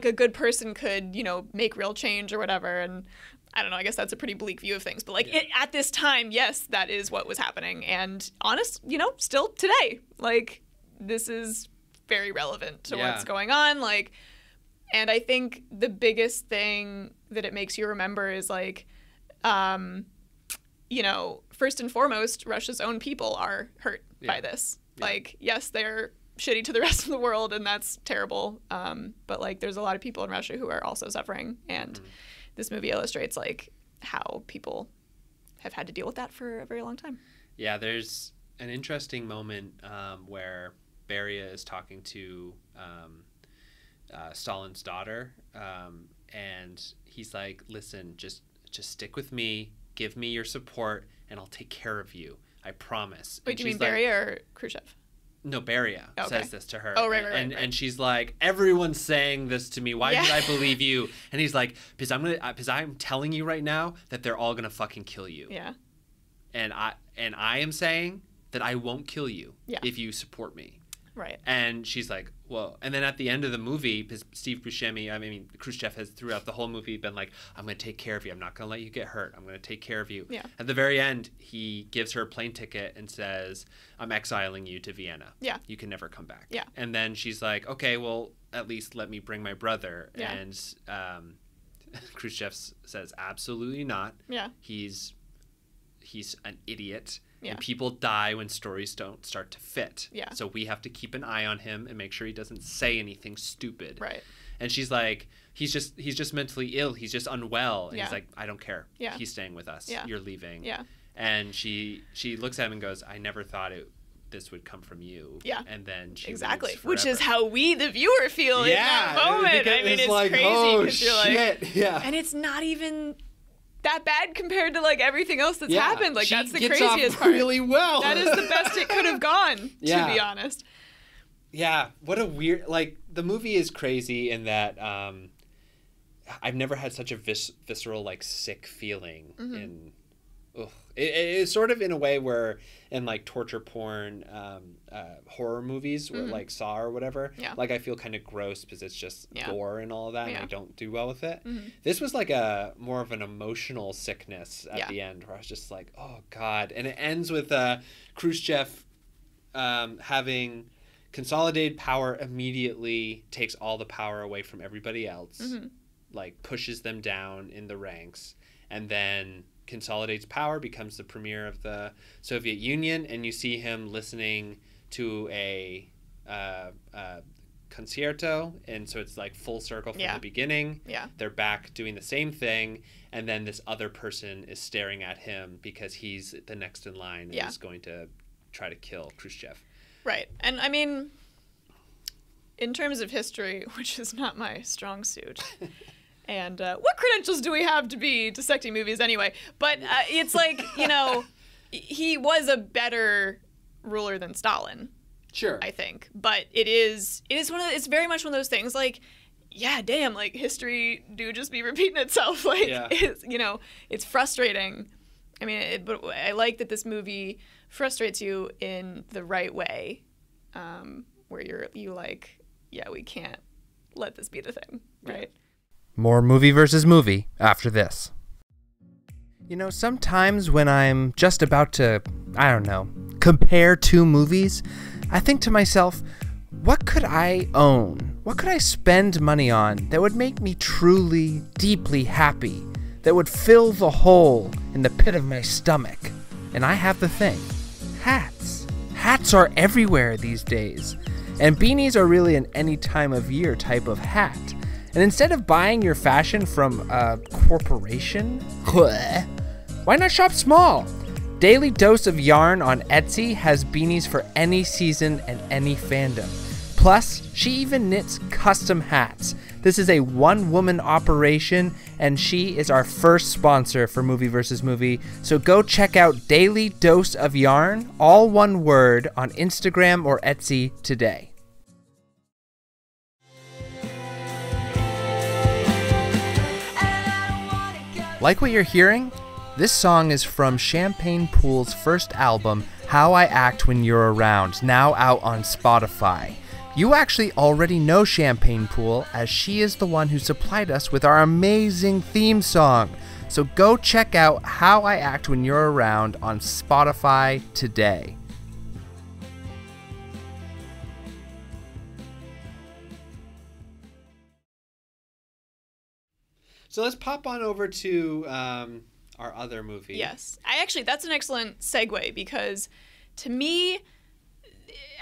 a good person could, you know, make real change or whatever. And I don't know, I guess that's a pretty bleak view of things. But, like, at this time, yes, that is what was happening. And still today, like, this is very relevant to what's going on. Like, and I think the biggest thing that it makes you remember is, like, first and foremost, Russia's own people are hurt by this. Yeah. Like, yes, they're shitty to the rest of the world, and that's terrible. But, like, there's a lot of people in Russia who are also suffering, and this movie illustrates, like, how people have had to deal with that for a very long time. Yeah, there's an interesting moment where Beria is talking to Stalin's daughter, and he's like, listen, just stick with me, give me your support, and I'll take care of you. I promise. Wait, do you mean Beria or Khrushchev? No, Beria says this to her. Oh, right. And she's like, everyone's saying this to me. Why should I believe you? And he's like, because I'm telling you right now that they're all gonna fucking kill you. Yeah. And I am saying that I won't kill you if you support me. Right. And she's like, whoa. And then at the end of the movie, because Steve Buscemi, Khrushchev has throughout the whole movie been like, I'm going to take care of you. I'm not going to let you get hurt. I'm going to take care of you. Yeah. At the very end, he gives her a plane ticket and says, I'm exiling you to Vienna. Yeah. You can never come back. Yeah. And then she's like, okay, well, at least let me bring my brother. Yeah. And Khrushchev says, absolutely not. Yeah. He's an idiot. Yeah. And people die when stories don't start to fit. Yeah. So we have to keep an eye on him and make sure he doesn't say anything stupid. Right. And she's like, he's just mentally ill. He's just unwell. And he's like, I don't care. Yeah. He's staying with us. Yeah. You're leaving. Yeah. And she looks at him and goes, I never thought this would come from you. Yeah. And then she exactly, leaves which forever. is how we, the viewer, feel in that moment. I mean, it's like, crazy because you're like, yeah. And it's not even that bad compared to, like, everything else that's happened. Like, that's the gets craziest off part. Really well. That is the best it could have gone, to be honest. Yeah, what a weird, like, the movie is crazy in that I've never had such a visceral, like, sick feeling in, it is sort of in a way where in, like, torture porn horror movies where like Saw or whatever, like, I feel kind of gross because it's just gore and all of that, and I don't do well with it. This was like a more of an emotional sickness at the end where I was just like, oh God. And it ends with Khrushchev having consolidated power, immediately takes all the power away from everybody else, like pushes them down in the ranks, and then consolidates power, becomes the premier of the Soviet Union, and you see him listening to a concerto, and so it's like full circle from Yeah. the beginning. Yeah. They're back doing the same thing, and then this other person is staring at him because he's the next in line and Yeah. is going to try to kill Khrushchev. Right. And I mean, in terms of history, which is not my strong suit, and what credentials do we have to be dissecting movies anyway? But it's like, you know, he was a better ruler than Stalin, Sure. I think. But it's very much one of those things like, yeah, damn, like history do just be repeating itself. Like, Yeah. it's, you know, it's frustrating. I mean, but I like that this movie frustrates you in the right way, where you like, yeah, we can't let this be the thing, right? More movie versus movie after this. You know, sometimes when I'm just about to, I don't know, compare two movies, I think to myself, what could I own? What could I spend money on that would make me truly, deeply happy? That would fill the hole in the pit of my stomach? And I have the thing. Hats. Hats are everywhere these days. And beanies are really an any time of year type of hat. And instead of buying your fashion from a corporation, why not shop small? Daily Dose of Yarn on Etsy has beanies for any season and any fandom. Plus, she even knits custom hats. This is a one-woman operation, and she is our first sponsor for Movie vs. Movie. So go check out Daily Dose of Yarn, all one word, on Instagram or Etsy today. Like what you're hearing? This song is from Champagne Pool's first album, How I Act When You're Around, now out on Spotify. You actually already know Champagne Pool, as she is the one who supplied us with our amazing theme song. So go check out How I Act When You're Around on Spotify today. So let's pop on over to our other movie. Yes. That's an excellent segue because to me,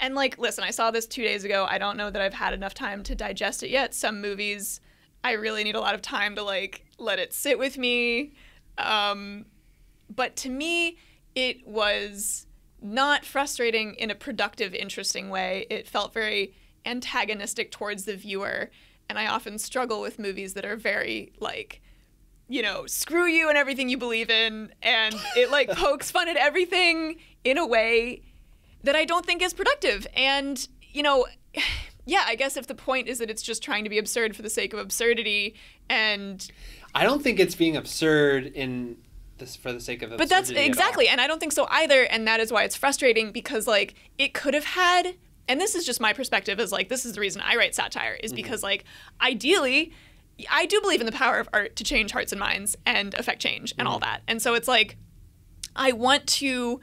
and like, listen, I saw this 2 days ago. I don't know that I've had enough time to digest it yet. Some movies, I really need a lot of time to like let it sit with me. But to me, it was not frustrating in a productive, interesting way. It felt very antagonistic towards the viewer. And I often struggle with movies that are very like, you know, screw you and everything you believe in. And it like pokes fun at everything in a way that I don't think is productive. And, you know, yeah, I guess if the point is that it's just trying to be absurd for the sake of absurdity, and I don't think it's being absurd for the sake of absurdity. But that's exactly, and I don't think so either, and that is why it's frustrating, because like it could have had, and this is just my perspective, as like this is the reason I write satire, is because like ideally I do believe in the power of art to change hearts and minds and affect change and all that. And so it's like I want to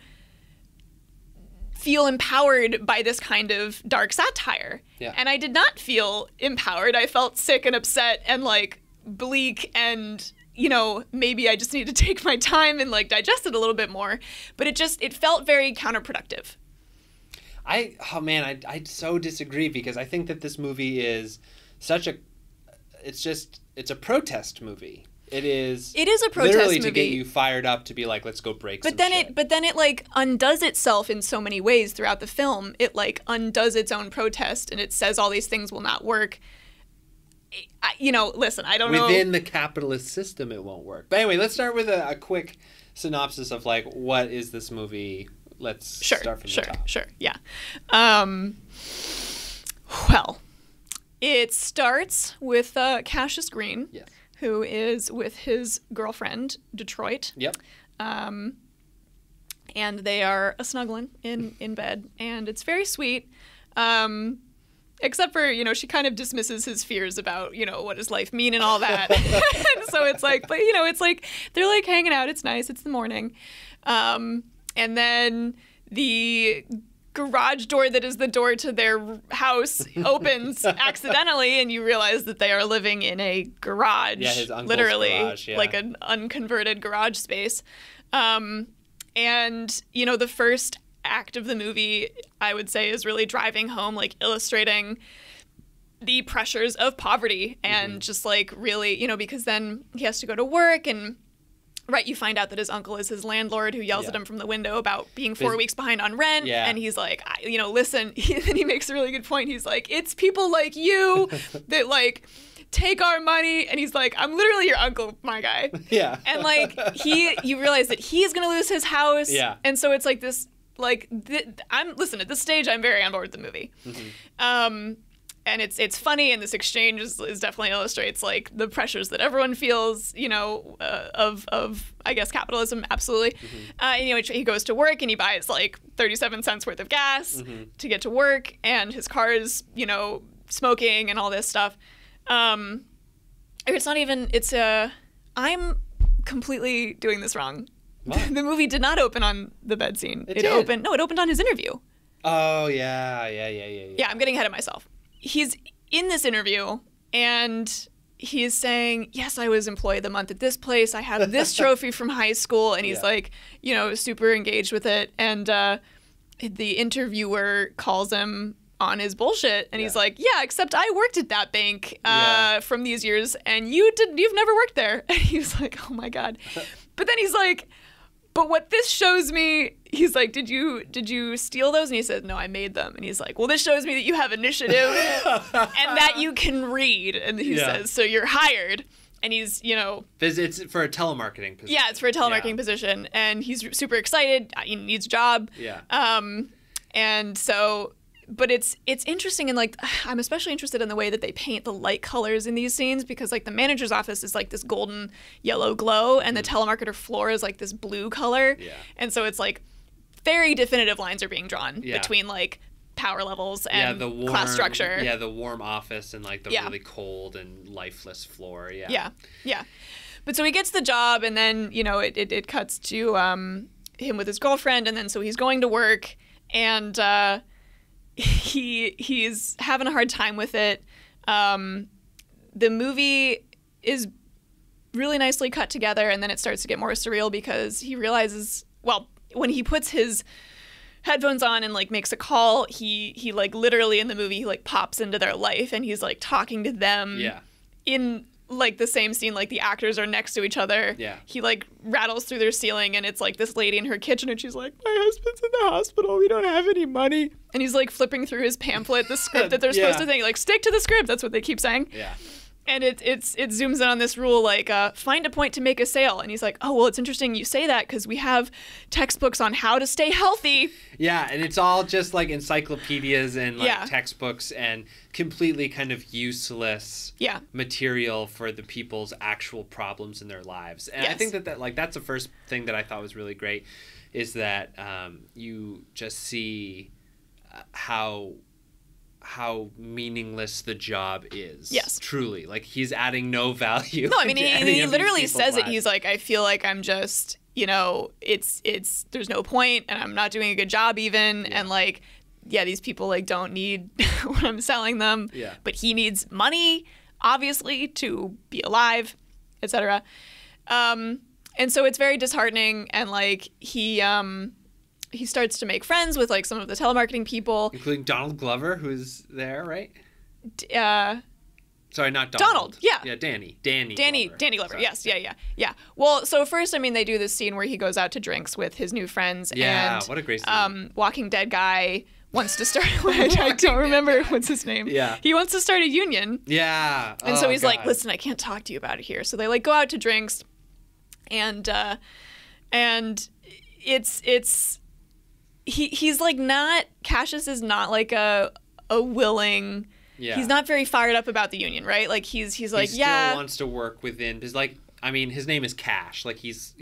feel empowered by this kind of dark satire. Yeah. And I did not feel empowered. I felt sick and upset and like bleak, and you know, maybe I just need to take my time and like digest it a little bit more. But it felt very counterproductive. I so disagree, because I think that this movie is it's a protest movie. It is a protest literally movie. to get you fired up, to be like, let's go break some shit. But then it like undoes itself in so many ways throughout the film. It like undoes its own protest, and it says all these things will not work. You know, listen, I don't know. Within the capitalist system, it won't work. But anyway, let's start with a quick synopsis of like, what is this movie? Let's start from the top. Sure, yeah. Well, it starts with Cassius Green, Yes. who is with his girlfriend, Detroit. Yep. And they are snuggling in bed, and it's very sweet. Except for, you know, she kind of dismisses his fears about, you know, what does life mean and all that. And so it's like, but, you know, it's like, they're like hanging out. It's nice. It's the morning. And then the garage door that is the door to their house opens accidentally, and you realize that they are living in a garage. Yeah, his uncle's literally, garage, yeah. like an unconverted garage space. And, you know, the first act of the movie, I would say, is really driving home, like illustrating the pressures of poverty and just like really, you know, because then he has to go to work and right, you find out that his uncle is his landlord who yells at him from the window about being 4 weeks behind on rent. Yeah. And he's like, you know, listen, and he makes a really good point. He's like, it's people like you that like take our money. And he's like, I'm literally your uncle, my guy. Yeah. And like you realize that he's going to lose his house. Yeah. And so it's like this, like, listen, at this stage, I'm very on board with the movie. And it's funny, and this exchange is definitely illustrates like the pressures that everyone feels, you know, of I guess capitalism, absolutely. And, you know, he goes to work and he buys like 37 cents worth of gas to get to work, and his car is, you know, smoking and all this stuff. It's not even. I'm completely doing this wrong. What? The movie did not open on the bed scene. It did. opened on his interview. Oh yeah. Yeah, I'm getting ahead of myself. He's in this interview and he's saying, yes, I was employee of the month at this place. I have this trophy from high school. And he's like, you know, super engaged with it. And the interviewer calls him on his bullshit. And he's like, yeah, except I worked at that bank from these years and you've never worked there. And he's like, oh my God. But then he's like, but what this shows me, he's like, did you steal those? And he said, no, I made them. And he's like, well, this shows me that you have initiative and that you can read. And he says, so you're hired. And he's, you know. It's for a telemarketing position. Yeah, it's for a telemarketing position. And he's super excited. He needs a job. Yeah. And so, but it's interesting, and like I'm especially interested in the way that they paint the light colors in these scenes, because like the manager's office is like this golden yellow glow and the telemarketer floor is like this blue color. Yeah. And so it's like very definitive lines are being drawn between like power levels and the warm, class structure. Yeah, the warm office and like the really cold and lifeless floor. Yeah. But so he gets the job, and then, you know, it cuts to him with his girlfriend, and then so he's going to work, and he's having a hard time with it. The movie is really nicely cut together, and then it starts to get more surreal because he realizes, well, when he puts his headphones on and like makes a call, he like literally in the movie he like pops into their life and he's like talking to them in like the same scene, like the actors are next to each other. He like rattles through their ceiling and it's like this lady in her kitchen and she's like, my husband's in the hospital, we don't have any money. And he's like flipping through his pamphlet, the script that they're supposed to think, like stick to the script, that's what they keep saying. And it zooms in on this rule, like, find a point to make a sale. And he's like, oh, well, it's interesting you say that because we have textbooks on how to stay healthy. Yeah, and it's all just like encyclopedias and like textbooks and completely kind of useless material for the people's actual problems in their lives. And I think that like that's the first thing that I thought was really great, is that you just see how meaningless the job is. Yes. Truly. Like, he's adding no value. No, I mean, to he literally says lives. it. He's like, I feel like I'm just, you know, it's there's no point and I'm not doing a good job even. And like, yeah, these people like don't need what I'm selling them. But he needs money, obviously, to be alive, etc. And so it's very disheartening, and like he starts to make friends with like some of the telemarketing people, including Donald Glover, who's there, right? Sorry, not Donald. Yeah, Danny Glover. Sorry. Yes, yeah. Well, so first, I mean, they do this scene where he goes out to drinks with his new friends. Yeah, and, what a great scene. Walking Dead guy wants to start. I don't remember what's his name. Yeah, he wants to start a union. Yeah, and so he's like, listen, I can't talk to you about it here. So they like go out to drinks, and it's. He's like not, Cassius is not like a willing, he's not very fired up about the union, right? Like he's like, he still wants to work within, because like, I mean, his name is Cash, like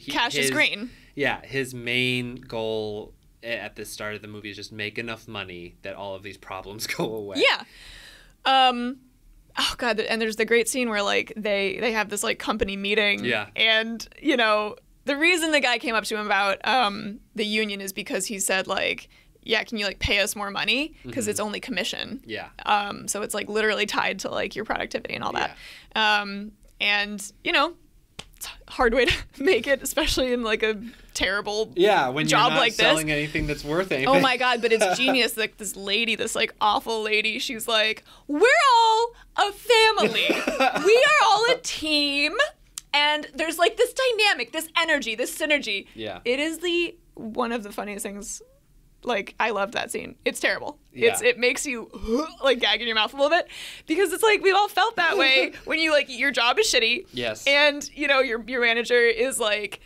Cash is green. Yeah, his main goal at the start of the movie is just make enough money that all of these problems go away. Yeah. Oh God, and there's the great scene where like they have this like company meeting. Yeah. And you know, the reason the guy came up to him about the union is because he said, like, yeah, can you, like, pay us more money? Because it's only commission. Yeah. So it's, like, literally tied to, like, your productivity and all that. And, you know, it's a hard way to make it, especially in like a terrible when job you're not like selling this. anything that's worth anything. Oh my God, but it's genius. Like this lady, this like awful lady, she's like, we're all a family. We are all a team. And there's like this dynamic, this energy, this synergy. Yeah. It is one of the funniest things. Like, I loved that scene. It's terrible. Yeah. It makes you like gag in your mouth a little bit because it's like we've all felt that way when you like your job is shitty. Yes. And you know your manager is like,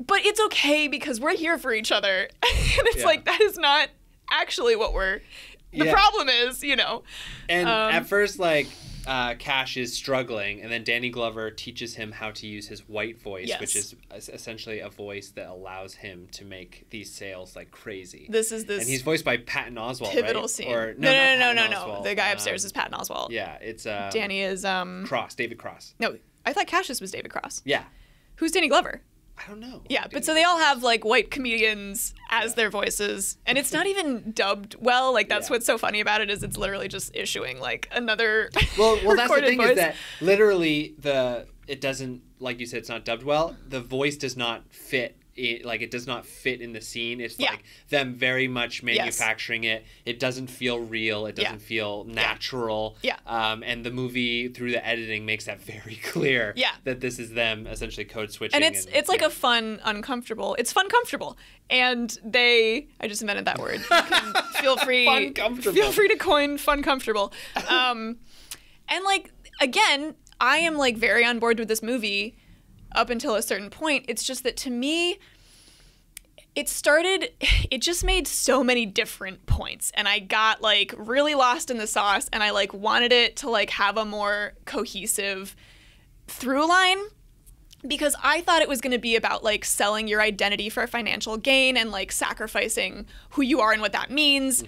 but it's okay because we're here for each other. And it's like that is not actually what the problem is, you know. And at first, like, Cash is struggling, and then Danny Glover teaches him how to use his white voice, which is essentially a voice that allows him to make these sales like crazy. And he's voiced by Patton Oswalt, pivotal right? scene. Or, no. The guy upstairs is Patton Oswalt. Yeah, it's Danny is David Cross. No, I thought Cassius was David Cross. Yeah. Who's Danny Glover? I don't know. Yeah, but so they all have like white comedians as their voices, and it's not even dubbed well. Like that's what's so funny about it is it's literally just issuing like another. Well, that's the thing voice. is that literally it doesn't, like you said, it's not dubbed well. The voice does not fit. It does not fit in the scene. It's like them very much manufacturing it. It doesn't feel real. It doesn't feel natural. Yeah. And the movie, through the editing, makes that very clear. Yeah. That this is them essentially code switching. And it's like a fun, uncomfortable. It's fun, comfortable. And I just invented that word. You can feel free. Fun, comfortable. Feel free to coin fun, comfortable. And like, again, I am like very on board with this movie up until a certain point. It's just that to me, it just made so many different points, and I got like really lost in the sauce, and I like wanted it to like have a more cohesive through line, because I thought it was going to be about like selling your identity for financial gain and like sacrificing who you are and what that means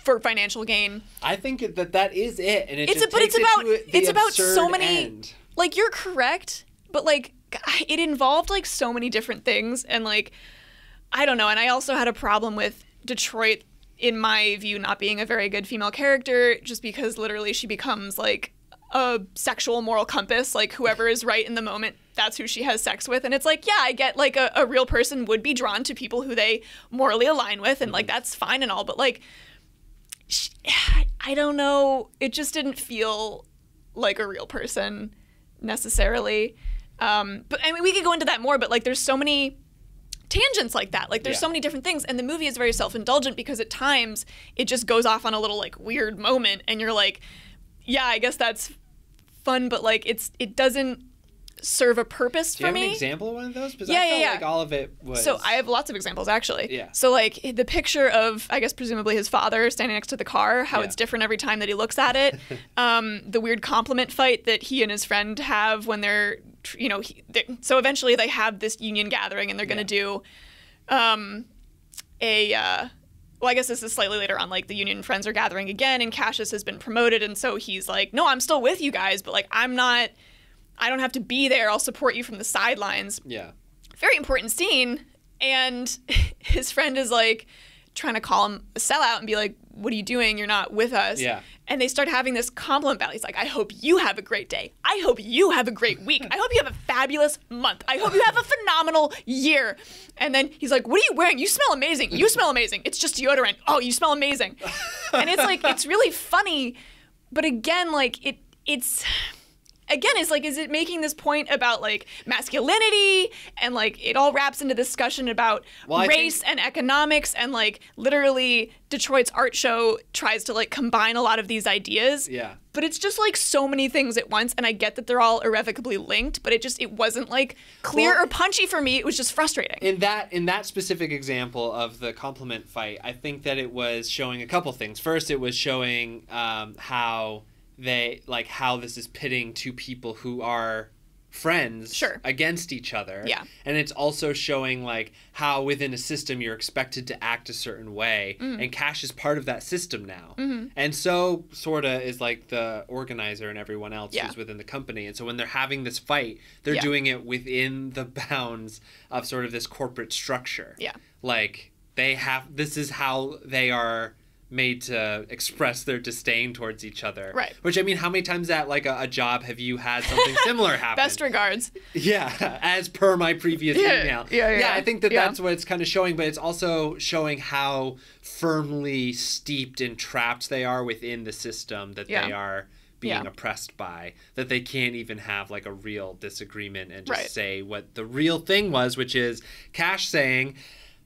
for financial gain. I think that is it, and it's about so many end. Like you're correct, but like it involved like so many different things, and like I don't know. And I also had a problem with Detroit, in my view, not being a very good female character, just because literally she becomes like a sexual moral compass. Like whoever is right in the moment, that's who she has sex with. And it's like, yeah, I get like a real person would be drawn to people who they morally align with, and like that's fine and all. But like, I don't know. It just didn't feel like a real person necessarily. But I mean, we could go into that more, but like there's so many tangents like that. Like there's so many different things, and the movie is very self-indulgent because at times it just goes off on a little like weird moment, and you're like, yeah, I guess that's fun, but like it doesn't serve a purpose for me. Do you have an example of one of those? Because Yeah, I felt yeah. like all of it was... So I have lots of examples, actually. Yeah. So like the picture of, I guess presumably his father standing next to the car, how it's different every time that he looks at it. The weird compliment fight that he and his friend have when they're, you know, so eventually they have this union gathering and they're going to do well, I guess this is slightly later on, like the union friends are gathering again and Cassius has been promoted, and so he's like, no, I'm still with you guys, but like I don't have to be there. I'll support you from the sidelines. Yeah. Very important scene. And his friend is like trying to call him a sellout and be like, what are you doing? You're not with us. Yeah. And they start having this compliment battle. He's like, I hope you have a great day. I hope you have a great week. I hope you have a fabulous month. I hope you have a phenomenal year. And then he's like, what are you wearing? You smell amazing. You smell amazing. It's just deodorant. Oh, you smell amazing. And it's like, it's really funny. But again, like it's like, is it making this point about like masculinity, and like it all wraps into discussion about race and economics, and like literally Detroit's art show tries to like combine a lot of these ideas. Yeah. But it's just like so many things at once, and I get that they're all irrevocably linked, but it wasn't like clear or punchy for me. It was just frustrating. In that specific example of the compliment fight, I think that it was showing a couple things. First, it was showing how this is pitting two people who are friends against each other. Yeah. And it's also showing like how within a system you're expected to act a certain way, and Cash is part of that system now. And so sorta is like the organizer and everyone else who's within the company. And so when they're having this fight, they're doing it within the bounds of sort of this corporate structure. Yeah. Like this is how they are made to express their disdain towards each other. Right. Which, I mean, how many times at like a job have you had something similar happen? Best regards. Yeah, as per my previous email. Yeah, I think that's what it's kind of showing, but it's also showing how firmly steeped and trapped they are within the system that they are being oppressed by, that they can't even have like a real disagreement and just say what the real thing was, which is Cash saying,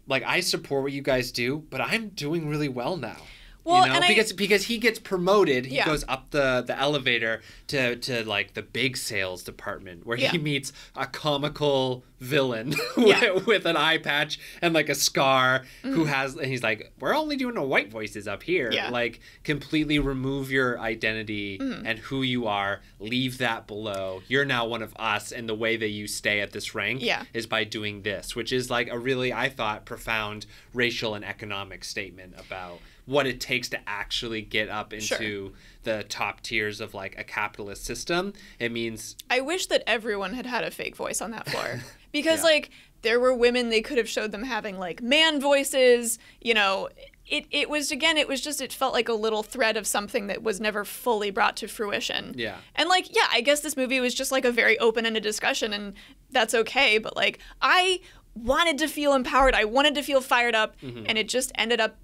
like, I support what you guys do, but I'm doing really well now. Well, you know, because he gets promoted, he goes up the elevator to like the big sales department where he meets a comical villain with an eye patch and like a scar and he's like, we're only doing the white voices up here. Like, completely remove your identity and who you are, leave that below. You're now one of us, and the way that you stay at this rank is by doing this, which is like a really, I thought, profound racial and economic statement about what it takes to actually get up into the top tiers of like a capitalist system. It means I wish that everyone had had a fake voice on that floor because like there were women, they could have showed them having like man voices, you know. It felt like a little thread of something that was never fully brought to fruition. Yeah. And like, I guess this movie was just like a very open-ended discussion, and that's okay, but like I wanted to feel empowered. I wanted to feel fired up, and it just ended up,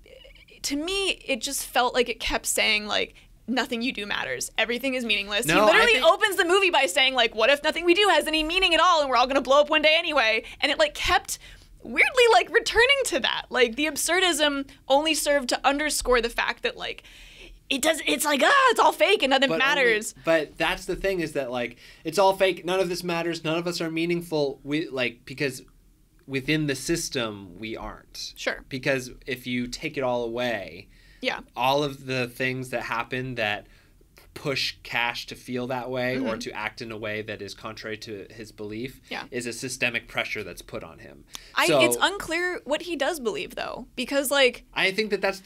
to me, it just felt like it kept saying, like, nothing you do matters. Everything is meaningless. He literally opens the movie by saying, like, what if nothing we do has any meaning at all and we're all going to blow up one day anyway? And it, like, kept weirdly, like, returning to that. Like, the absurdism only served to underscore the fact that, like, it's like, it's all fake and nothing matters. But that's the thing, is that, like, it's all fake. None of this matters. None of us are meaningful. Because within the system, we aren't. Sure. Because if you take it all away, all of the things that happen that push Cash to feel that way or to act in a way that is contrary to his belief is a systemic pressure that's put on him. It's unclear what he does believe, though, because, like, I think that's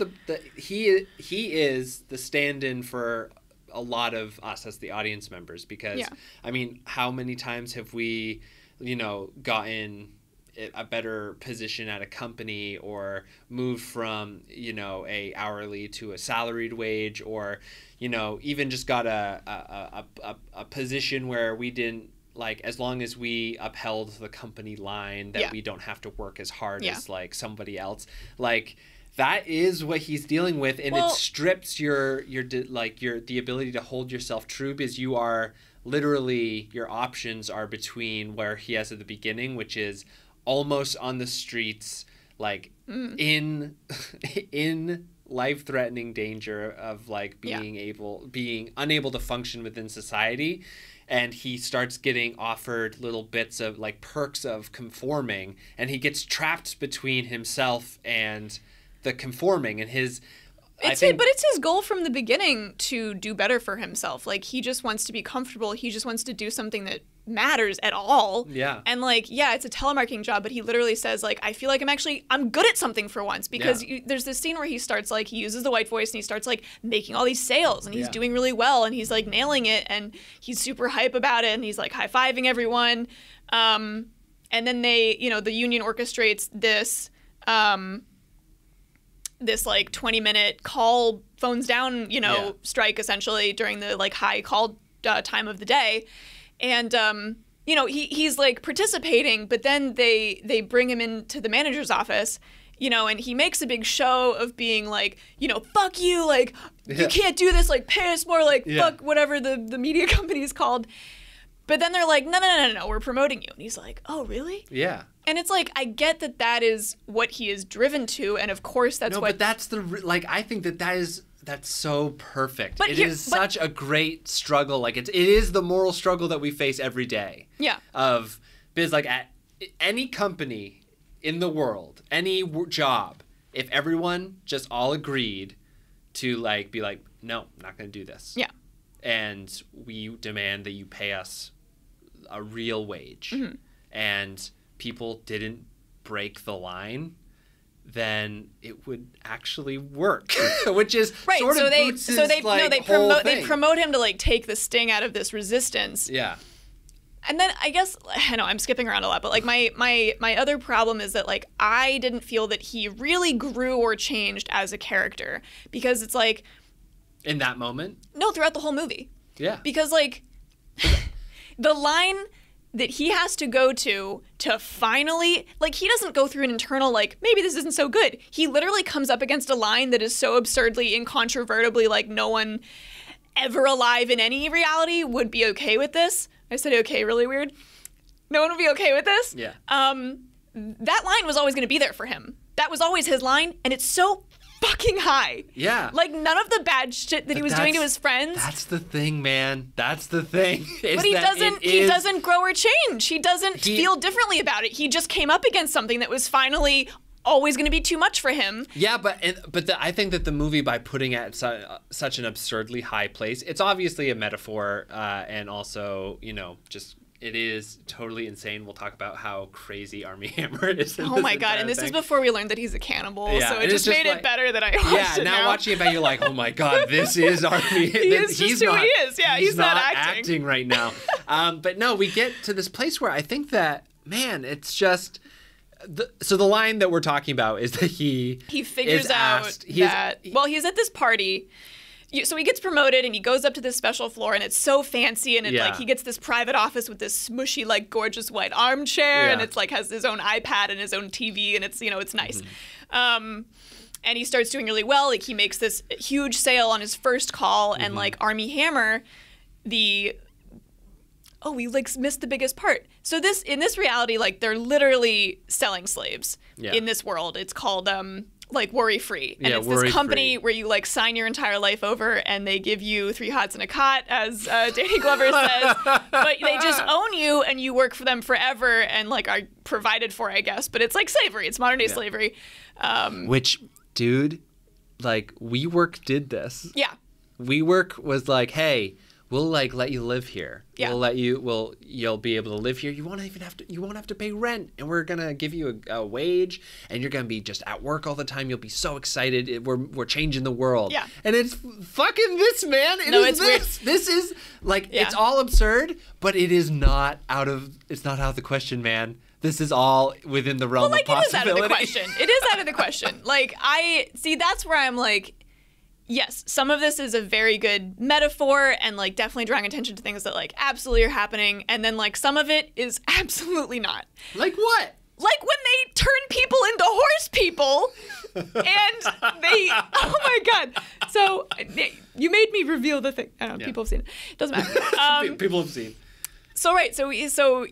he is the stand-in for a lot of us as the audience members, because I mean, how many times have we, you know, gotten a better position at a company, or moved from, you know, a hourly to a salaried wage, or, you know, even just got a position where we didn't, like, as long as we upheld the company line, that we don't have to work as hard as like somebody else. Like, that is what he's dealing with, and it strips the ability to hold yourself true, because you are literally, your options are between where he has at the beginning, which is almost on the streets, like in life-threatening danger of like being unable to function within society, and he starts getting offered little bits of like perks of conforming, and he gets trapped between himself and the conforming, and but it's his goal from the beginning to do better for himself. Like, he just wants to be comfortable. He just wants to do something that matters at all. Yeah. And like, it's a telemarketing job, but he literally says, like, I feel like I'm good at something for once, because there's this scene where he starts, like, he uses the white voice and he starts like making all these sales, and he's doing really well, and he's like nailing it, and he's super hype about it, and he's like high-fiving everyone. And then they, you know, the union orchestrates this like 20-minute call phones down, you know, strike essentially during the like high call time of the day. And, you know, he's like participating, but then they bring him into the manager's office, you know, and he makes a big show of being like, you know, fuck you, like, you can't do this, like, pay us more, like, fuck whatever the media company is called. But then they're like, no, we're promoting you. And he's like, oh, really? Yeah. And it's like, I get that is what he is driven to, and of course that's what... No, but that's I think that's so perfect. But it is such a great struggle. Like, it is the moral struggle that we face every day. Yeah. Because, like, at any company in the world, any job, if everyone just all agreed to, like, be like, no, I'm not going to do this. Yeah. And we demand that you pay us a real wage. Mm-hmm. And people didn't break the line, then it would actually work, which is sort of Boots's, they promote him to like take the sting out of this resistance. Yeah. And then I guess, I know I'm skipping around a lot, but like my other problem is that like I didn't feel that he really grew or changed as a character, because it's like, in that moment? no, throughout the whole movie. Yeah. Because like the line that he has to go to finally, like, he doesn't go through an internal like, maybe this isn't so good. He literally comes up against a line that is so absurdly, incontrovertibly like no one ever alive in any reality would be okay with this. I said okay really weird. No one would be okay with this. Yeah. That line was always going to be there for him. That was always his line, and it's so fucking high. Yeah. Like, none of the bad shit that he was doing to his friends. That's the thing, man. That's the thing. But he doesn't grow or change. He doesn't feel differently about it. He just came up against something that was finally always going to be too much for him. Yeah, I think that the movie, by putting it at such an absurdly high place, it's obviously a metaphor, and also, you know, just it is totally insane. We'll talk about how crazy Armie Hammer is. Oh my god! And this is before we learned that he's a cannibal, yeah, so it just made it better that I watched it. Now watching it back, you're like, oh my god, this is Armie. He's just who he is. Yeah, he's not acting right now. But no, we get to this place where I think that, man, it's just. So the line that we're talking about is that he figures out that he's at this party. So he gets promoted and he goes up to this special floor, and it's so fancy, and like he gets this private office with this smushy, like, gorgeous white armchair, and it's like has his own iPad and his own TV, and it's, you know, it's nice. And he starts doing really well. Like, he makes this huge sale on his first call, and like Armie Hammer, we like missed the biggest part. So in this reality, like, they're literally selling slaves in this world. It's called like Worry Free, and it's this company where you like sign your entire life over, and they give you 3 hots and a cot, as Danny Glover says, but they just own you, and you work for them forever, and like are provided for, I guess. But it's like slavery. It's modern day slavery. Which, dude, like, WeWork did this. Yeah. WeWork was like, hey, we'll like let you live here. Yeah. You'll be able to live here. You won't have to pay rent, and we're gonna give you a wage, and you're gonna be just at work all the time. You'll be so excited. We're changing the world. Yeah. And it's fucking this, man. It's weird. This is like it's all absurd, but it's not out of the question, man. This is all within the realm of possibility. It is out of the question. It is out of the question. Like, that's where I'm like, yes, some of this is a very good metaphor and like definitely drawing attention to things that like absolutely are happening, and then like some of it is absolutely not. Like what? Like when they turn people into horse people, and they, oh my god. So you made me reveal the thing. I don't know, people have seen it. Doesn't matter. People have seen. So right, so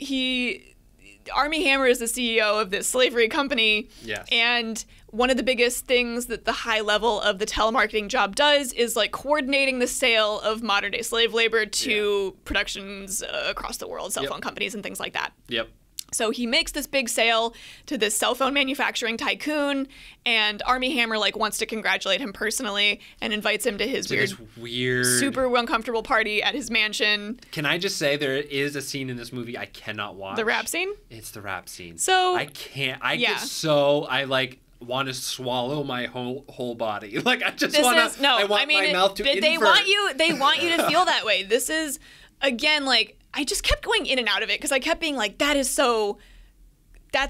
Armie Hammer is the CEO of this slavery company. Yes. And one of the biggest things that the high level of the telemarketing job does is like coordinating the sale of modern day slave labor to productions across the world, cell phone companies and things like that. Yep. So he makes this big sale to this cell phone weird tycoon, and Armie Hammer like wants to congratulate him personally and invites him to his weird, super uncomfortable party at his mansion. Can I just say there is a scene in this movie I cannot watch. The rap scene? It's the rap scene. So I can't. I like want to swallow my whole body. Like I just want to. I want my mouth to invert. They want you to feel that way. This is again like. I just kept going in and out of it because I kept being like, that's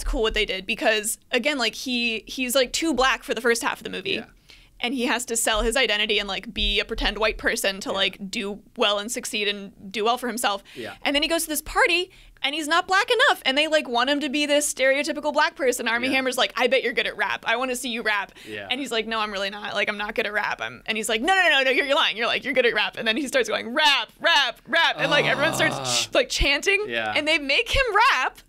cool what they did, because again, like he's like too black for the first half of the movie. And he has to sell his identity and like be a pretend white person to like do well and succeed and do well for himself. And then he goes to this party and he's not black enough, and they like want him to be this stereotypical black person. Armie Hammer's like, I bet you're good at rap. I want to see you rap. And he's like, no, I'm really not. Like, I'm not good at rap. And he's like, no, you're lying. You're like, you're good at rap. And then he starts going rap, rap, rap, and like everyone starts like chanting. And they make him rap,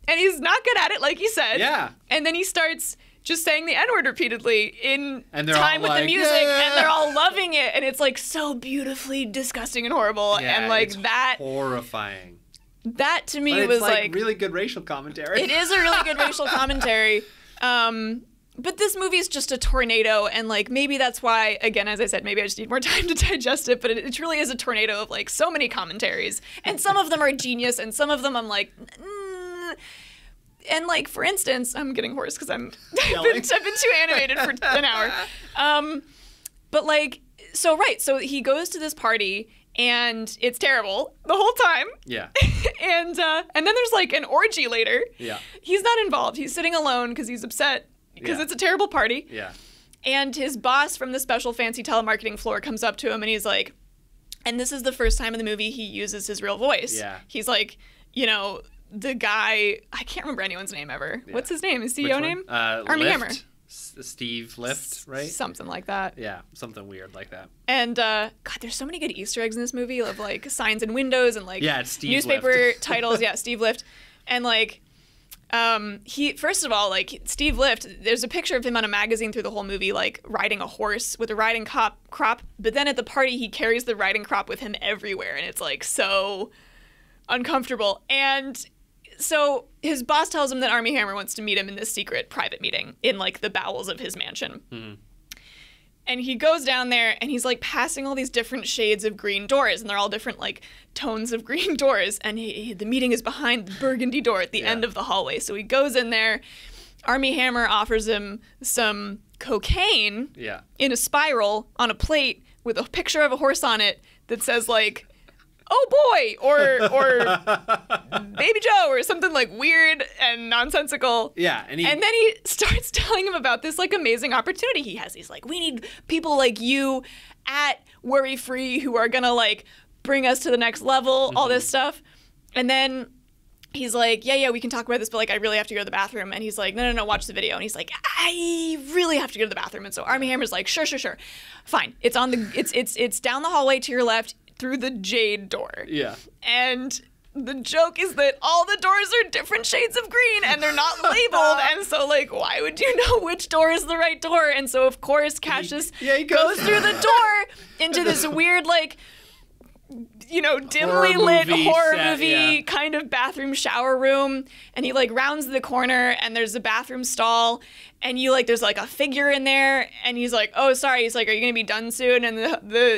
and he's not good at it, like he said. And then he starts just saying the N-word repeatedly in time with the music, and they're all loving it, and it's like so beautifully disgusting and horrible, and like it's that horrifying. That to me was like really good racial commentary. It is a really good racial commentary. But this movie is just a tornado, and like maybe that's why, again, as I said, maybe I just need more time to digest it, but it truly is a tornado of like so many commentaries, and some of them are genius, and some of them I'm like, and like, for instance, I'm getting hoarse because I've been too animated for an hour. But like, so he goes to this party, and it's terrible the whole time. Yeah. And then there's like an orgy later. Yeah. He's not involved. He's sitting alone because he's upset because Yeah. it's a terrible party. Yeah. And his boss from the special fancy telemarketing floor comes up to him and he's like, and this is the first time in the movie he uses his real voice. Yeah. He's like, you know, the guy, I can't remember anyone's name ever. Yeah. What's his name? His Which CEO one? name? Lift? Hammer. Steve Lift, right? Something like that. Yeah, something weird like that. And God, there's so many good Easter eggs in this movie of like signs in windows and like Yeah, it's Steve newspaper Lift. titles. Yeah, Steve Lift. And like he first of all, like Steve Lift, there's a picture of him on a magazine through the whole movie, like riding a horse with a riding crop. But then at the party, he carries the riding crop with him everywhere, and it's like so uncomfortable. And so his boss tells him that Armie Hammer wants to meet him in this secret private meeting in like the bowels of his mansion. Mm-hmm. And he goes down there and he's like passing all these different shades of green doors, and they're all different like tones of green doors. And the meeting is behind the burgundy door at the end of the hallway. So he goes in there. Armie Hammer offers him some cocaine in a spiral on a plate with a picture of a horse on it that says like, "Oh boy," or "Baby Joe," or something like weird and nonsensical. Yeah, and then he starts telling him about this like amazing opportunity he has. He's like, "We need people like you at Worry Free who are gonna like bring us to the next level," all this stuff. And then he's like, yeah, we can talk about this, but like I really have to go to the bathroom. And he's like, no, watch the video. And he's like, I really have to go to the bathroom. And so Armie Hammer's like, sure, fine. It's on the it's down the hallway to your left, through the jade door. Yeah. And the joke is that all the doors are different shades of green and they're not labeled. And so, like, why would you know which door is the right door? And so, of course, Cassius he goes through the door into this weird, like, you know, dimly lit horror movie kind of bathroom shower room. And he like rounds the corner and there's a bathroom stall and there's like a figure in there and he's like, oh, sorry. He's like, are you going to be done soon? And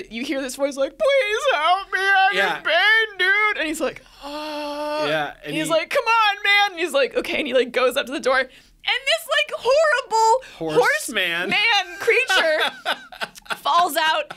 you hear this voice like, please help me. I'm in pain, dude. And he's like, oh. Yeah. And he's like, come on, man. And he's like, okay. And he like goes up to the door. And this like horrible horseman creature falls out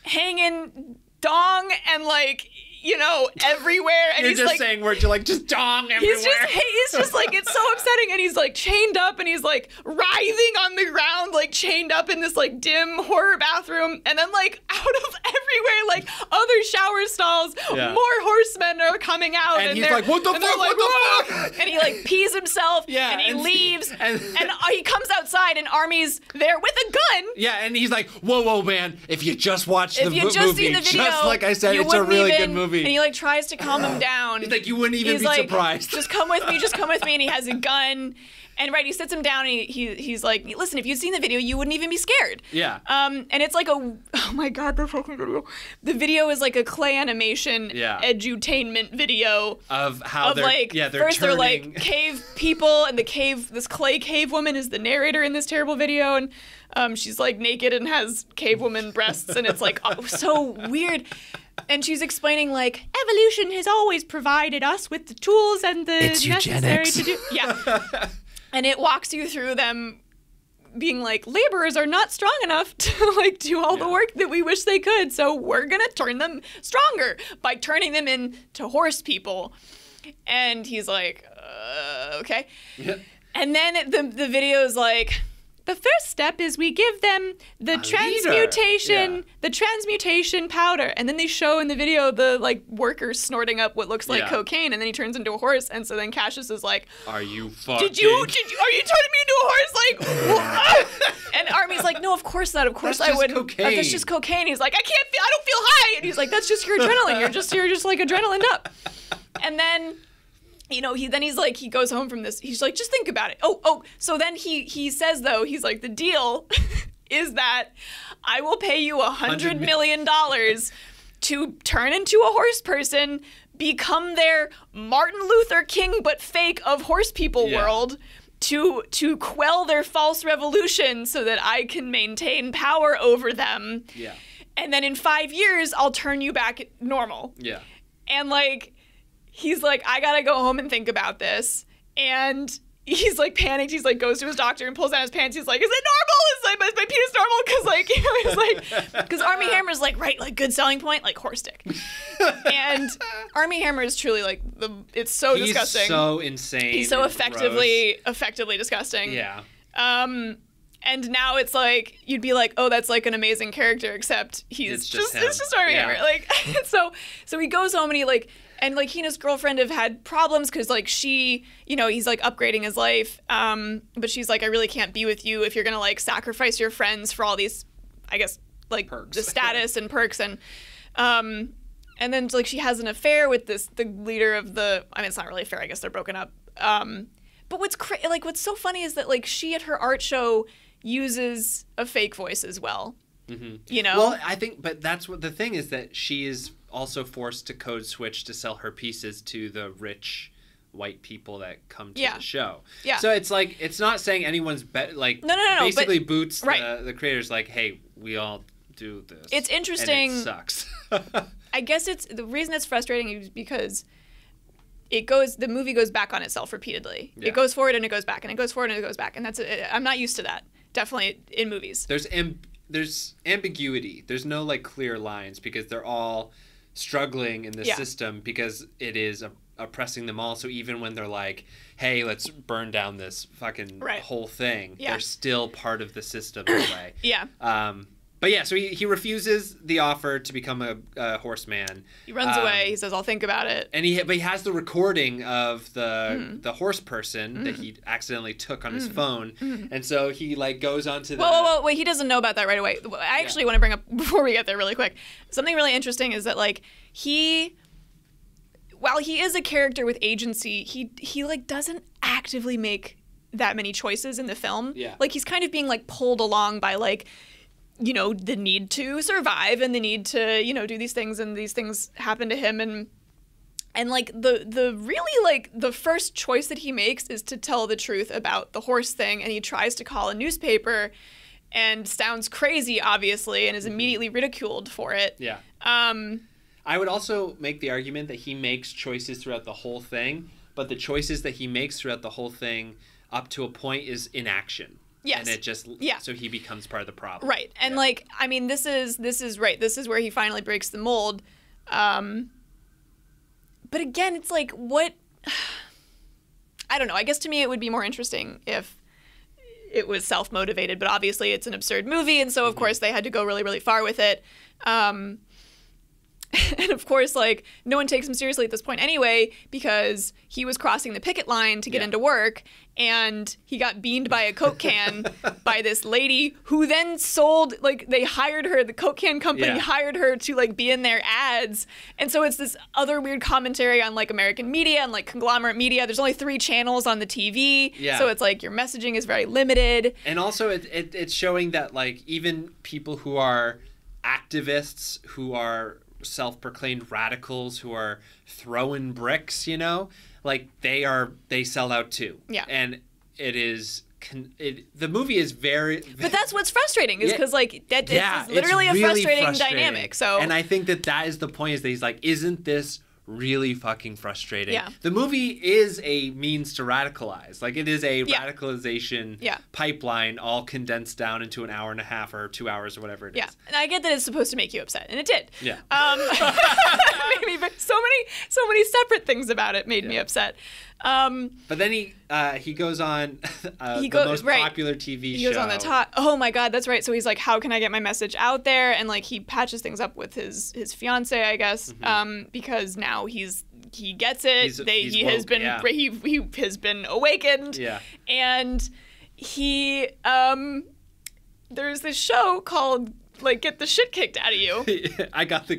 hanging dong and like, you know, everywhere. And You're he's just like saying words. You're like, just dong everywhere. He's just like, it's so upsetting. And he's like chained up and he's like writhing on the ground, like chained up in this like dim horror bathroom. And then like out of everywhere, like other shower stalls, more horsemen are coming out. And he's like, what the fuck? What the fuck? And he like pees himself and he leaves. And he comes outside and Armie's there with a gun. Yeah, and he's like, whoa, man, if you just watched the movie, seen the video, just like I said, it's a really good movie. And he like tries to calm him down. He's like, you wouldn't even be like, surprised. Just come with me. And he has a gun. And he sits him down and he's like, listen, if you'd seen the video, you wouldn't even be scared. Yeah. And it's like oh my God, the fucking video. The video is like a clay animation edutainment video of how they're first turning. They're like cave people and this clay cave woman is the narrator in this terrible video and she's like naked and has cave woman breasts and it's like so weird. And she's explaining, like, evolution has always provided us with the tools and the necessary to do. Yeah. And it walks you through them being like, laborers are not strong enough to, like, do all the work that we wish they could. So we're going to turn them stronger by turning them into horse people. And he's like, okay. Yeah. And then the video is like, the first step is we give them the transmutation powder. And then they show in the video the like workers snorting up what looks like cocaine, and then he turns into a horse. And so then Cassius is like, are you fucking are you turning me into a horse? Like and Armie's like, no, of course not. Of course I wouldn't. Cocaine. That's just cocaine. He's like, I don't feel high. And he's like, that's just your adrenaline. You're just like adrenaline up. And then you know, he goes home from this. He's like, just think about it. So then he says, though, he's like, the deal is that I will pay you $100 million to turn into a horse person, become their Martin Luther King but fake of horse people world, to quell their false revolution so that I can maintain power over them. Yeah. And then in 5 years, I'll turn you back normal. Yeah. And like, he's like, I gotta go home and think about this. And he's like panicked. He's like, goes to his doctor and pulls down his pants. He's like, is it normal? Is my penis normal? Because like, you know, it's like, because Army Hammer's like, right, like good selling point, like horse dick. And Army Hammer is truly like it's so disgusting. He's so insane. He's so and effectively disgusting. Yeah. And now it's like you'd be like, oh, that's like an amazing character, except it's just Army Hammer. Like, so he goes home and he like. And, like, he and his girlfriend have had problems because, like, she, you know, he's, like, upgrading his life. But she's like, I really can't be with you if you're going to, like, sacrifice your friends for all these, I guess, like, perks. The status and perks. And then, like, she has an affair with the leader of the, I mean, it's not really fair. I guess they're broken up. But what's so funny is that, like, she at her art show uses a fake voice as well. Mm-hmm. You know? Well, I think, but that's what the thing is that she is also forced to code switch to sell her pieces to the rich white people that come to the show. Yeah. So it's like, it's not saying anyone's like, no, basically but, Boots, the creators, like, hey, we all do this. It's interesting. And it sucks. I guess the reason it's frustrating is because the movie goes back on itself repeatedly. Yeah. It goes forward and it goes back and it goes forward and it goes back. And I'm not used to that. Definitely in movies. There's ambiguity. There's no like clear lines because they're all struggling in the system because it is oppressing them all. So even when they're like, hey, let's burn down this fucking whole thing, they're still part of the system in a way. Yeah. But yeah, so he refuses the offer to become a horseman. He runs away. He says, I'll think about it. And he has the recording of the horse person that he accidentally took on his phone. And so he like goes on to the... Whoa, wait, he doesn't know about that right away. I actually want to bring up, before we get there really quick, something really interesting is that like while he is a character with agency, he like doesn't actively make that many choices in the film. Yeah. Like he's kind of being like pulled along by like, you know, the need to survive and the need to, you know, do these things, and these things happen to him, and like the really like the first choice that he makes is to tell the truth about the horse thing, and he tries to call a newspaper and sounds crazy obviously and is immediately ridiculed for it. Yeah. I would also make the argument that he makes choices throughout the whole thing, but the choices that he makes throughout the whole thing up to a point is inaction. Yes. And it just so he becomes part of the problem. Right. And like, I mean, this is right. This is where he finally breaks the mold. But again, it's like what I don't know. I guess to me it would be more interesting if it was self-motivated, but obviously it's an absurd movie, and so of course they had to go really, really far with it. And of course, like, no one takes him seriously at this point anyway, because he was crossing the picket line to get into work, and he got beamed by a Coke can by this lady who then sold, like, they hired her, the Coke can company hired her to, like, be in their ads. And so it's this other weird commentary on, like, American media and, like, conglomerate media. There's only 3 channels on the TV. Yeah. So it's, like, your messaging is very limited. And also it's showing that, like, even people who are activists, who are self-proclaimed radicals, who are throwing bricks, you know, like they sell out too. Yeah. And it is the movie is very but that's what's frustrating is because like that it's literally a really frustrating dynamic. So and I think that is the point, is that he's like, isn't this really fucking frustrating? Yeah. The movie is a means to radicalize. Like, it is a radicalization pipeline all condensed down into an hour and a half or 2 hours or whatever it is. Yeah. And I get that it's supposed to make you upset, and it did. Yeah. Maybe so many separate things about it made me upset. But then he goes on the most popular TV show. He goes on the top. Oh my God, that's right. So he's like, how can I get my message out there? And like he patches things up with his fiance, I guess, because now he gets it. He has been awakened. Yeah. And he there's this show called like Get the Shit Kicked Out of You. I got the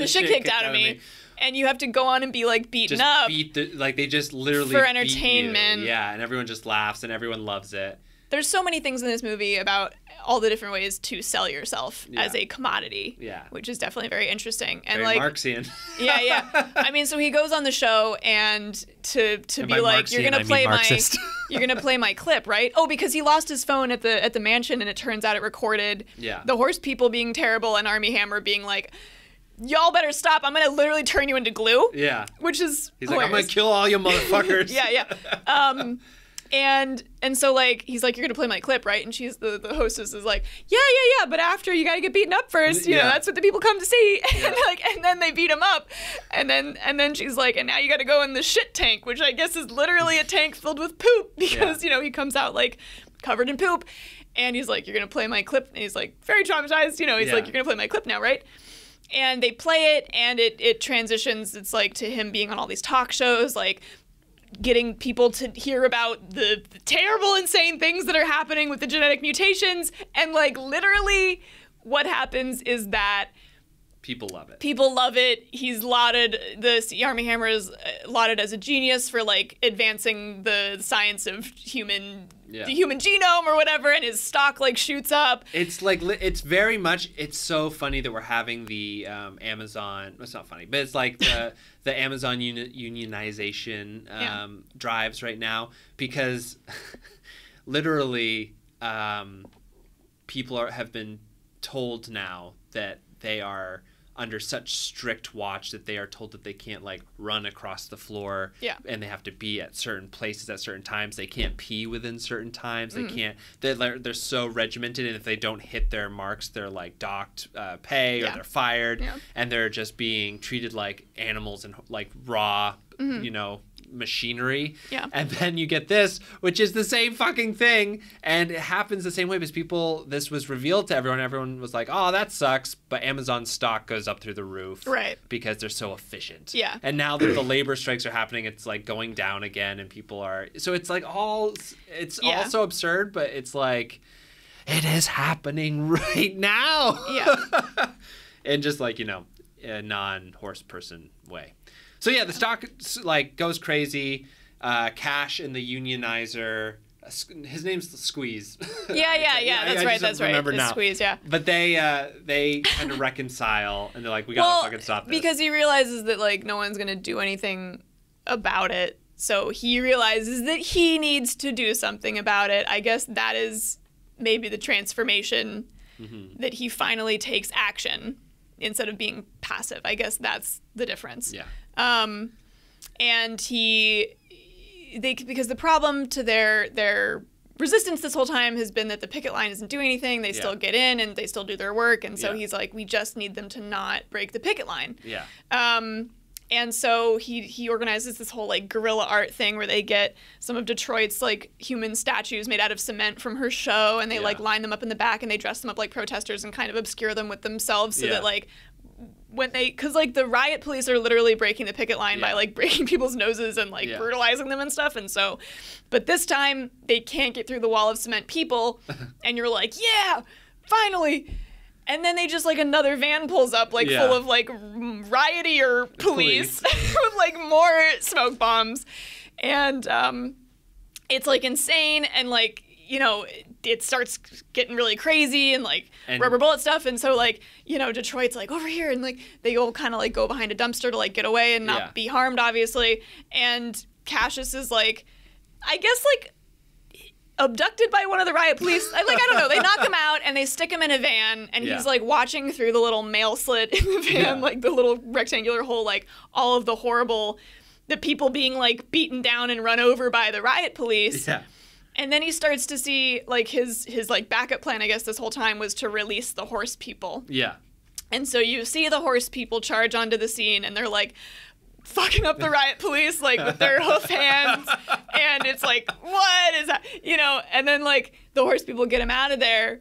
shit kicked out of me. And you have to go on and be like beaten up. They just literally for entertainment. Beat you. Yeah, and everyone just laughs and everyone loves it. There's so many things in this movie about all the different ways to sell yourself as a commodity. Yeah. Which is definitely very interesting. And very like Marxian. Yeah. I mean, so he goes on the show and to be like, Marxian, you're gonna play my clip, right? Oh, because he lost his phone at the mansion, and it turns out it recorded the horse people being terrible and Armie Hammer being like, y'all better stop. I'm going to literally turn you into glue. Yeah. Which is He's hilarious. Like, I'm going to kill all you motherfuckers. Yeah. And so like he's like, you're gonna play my clip, right? And she's the hostess is like, yeah, but after you gotta get beaten up first, you know, that's what the people come to see. And like, and then they beat him up, and then she's like, and now you gotta go in the shit tank, which I guess is literally a tank filled with poop because you know he comes out like covered in poop, and he's like, you're gonna play my clip, and he's like very traumatized, you know, he's like, you're gonna play my clip now, right? And they play it, and it transitions. It's like to him being on all these talk shows, like getting people to hear about the terrible, insane things that are happening with the genetic mutations. And like literally what happens is that people love it. People love it. He's lauded, the Armie Hammer is lauded as a genius for like advancing the science of the human genome or whatever, and his stock like shoots up. It's like, it's very much, it's so funny that we're having the Amazon, it's not funny, but it's like the Amazon unionization drives right now, because literally people have been told now that they are under such strict watch that they are told that they can't like run across the floor, and they have to be at certain places at certain times. They can't pee within certain times. They can't. They're so regimented, and if they don't hit their marks, they're like docked pay or they're fired, and they're just being treated like animals and like raw, you know, machinery. And then you get this, which is the same fucking thing, and it happens the same way because this was revealed to everyone was like, oh, that sucks, but Amazon's stock goes up through the roof, right, because they're so efficient. And now that the labor strikes are happening, it's like going down again, and people are, so it's like all so absurd, but it's like it is happening right now. And just like, you know, a non-horse person way. So yeah, the stock like goes crazy. Cash and the unionizer, his name's Squeeze. That's right. Remember now. Squeeze, But they kind of reconcile, and they're like, we gotta fucking stop this. Because he realizes that like no one's gonna do anything about it. So he realizes that he needs to do something about it. I guess that is maybe the transformation, that he finally takes action instead of being passive. I guess that's the difference. And because the problem to their resistance this whole time has been that the picket line isn't doing anything. They still get in and they still do their work. And so he's like, we just need them to not break the picket line. And so he organizes this whole like guerrilla art thing where they get some of Detroit's like human statues made out of cement from her show, and they like line them up in the back, and they dress them up like protesters and kind of obscure them with themselves so that like because like the riot police are literally breaking the picket line by like breaking people's noses and like brutalizing them and stuff. And so, but this time they can't get through the wall of cement people, and you're like, yeah, finally. And then they just like another van pulls up like full of like riottier police with like more smoke bombs, and it's like insane, and like, you know, it starts getting really crazy and like rubber bullet stuff. And so like, you know, Detroit's like over here, and like they all kind of like go behind a dumpster to like get away and not be harmed, obviously. And Cassius is like, I guess like abducted by one of the riot police. I don't know. They knock him out and they stick him in a van, and he's like watching through the little mail slit in the van, like the little rectangular hole, like all of the people being like beaten down and run over by the riot police. And then he starts to see like his like backup plan, I guess, this whole time was to release the horse people. And so you see the horse people charge onto the scene, and they're like fucking up the riot police like with their hoof hands, and it's like, what is that, you know? And then like the horse people get him out of there,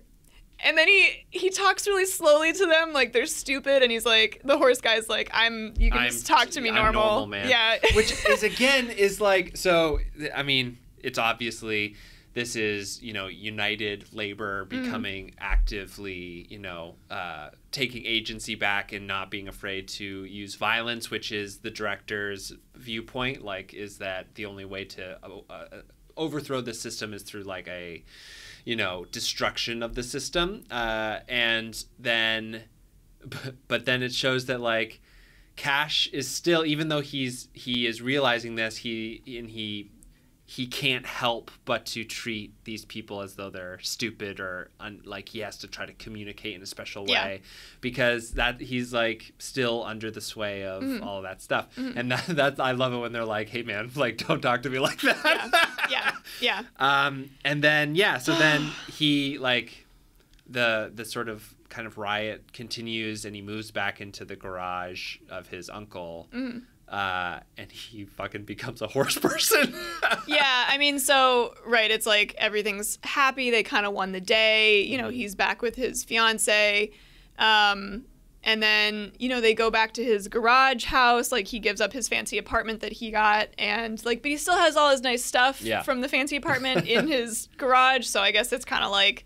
and then he talks really slowly to them like they're stupid, and he's like, the horse guy's like, you can just talk to me normal. I'm normal, man. Which is again is like, so I mean, it's obviously this is, you know, United Labor becoming actively, you know, taking agency back and not being afraid to use violence, which is the director's viewpoint. Like, is that the only way to overthrow the system is through like a, you know, destruction of the system. And then, but then it shows that like Cash is still, even though he is realizing this, he he can't help but to treat these people as though they're stupid or like he has to try to communicate in a special way because that he's like still under the sway of all of that stuff. And that I love it when they're like, hey man, like don't talk to me like that. Yeah. And then so then he like the sort of kind of riot continues and he moves back into the garage of his uncle. And he fucking becomes a horse person. Yeah, I mean, so, right, it's like everything's happy. They kind of won the day. You know, he's back with his fiance. And then, you know, they go back to his garage house. Like, he gives up his fancy apartment that he got. And, like, but he still has all his nice stuff from the fancy apartment in his garage. So I guess it's kind of like,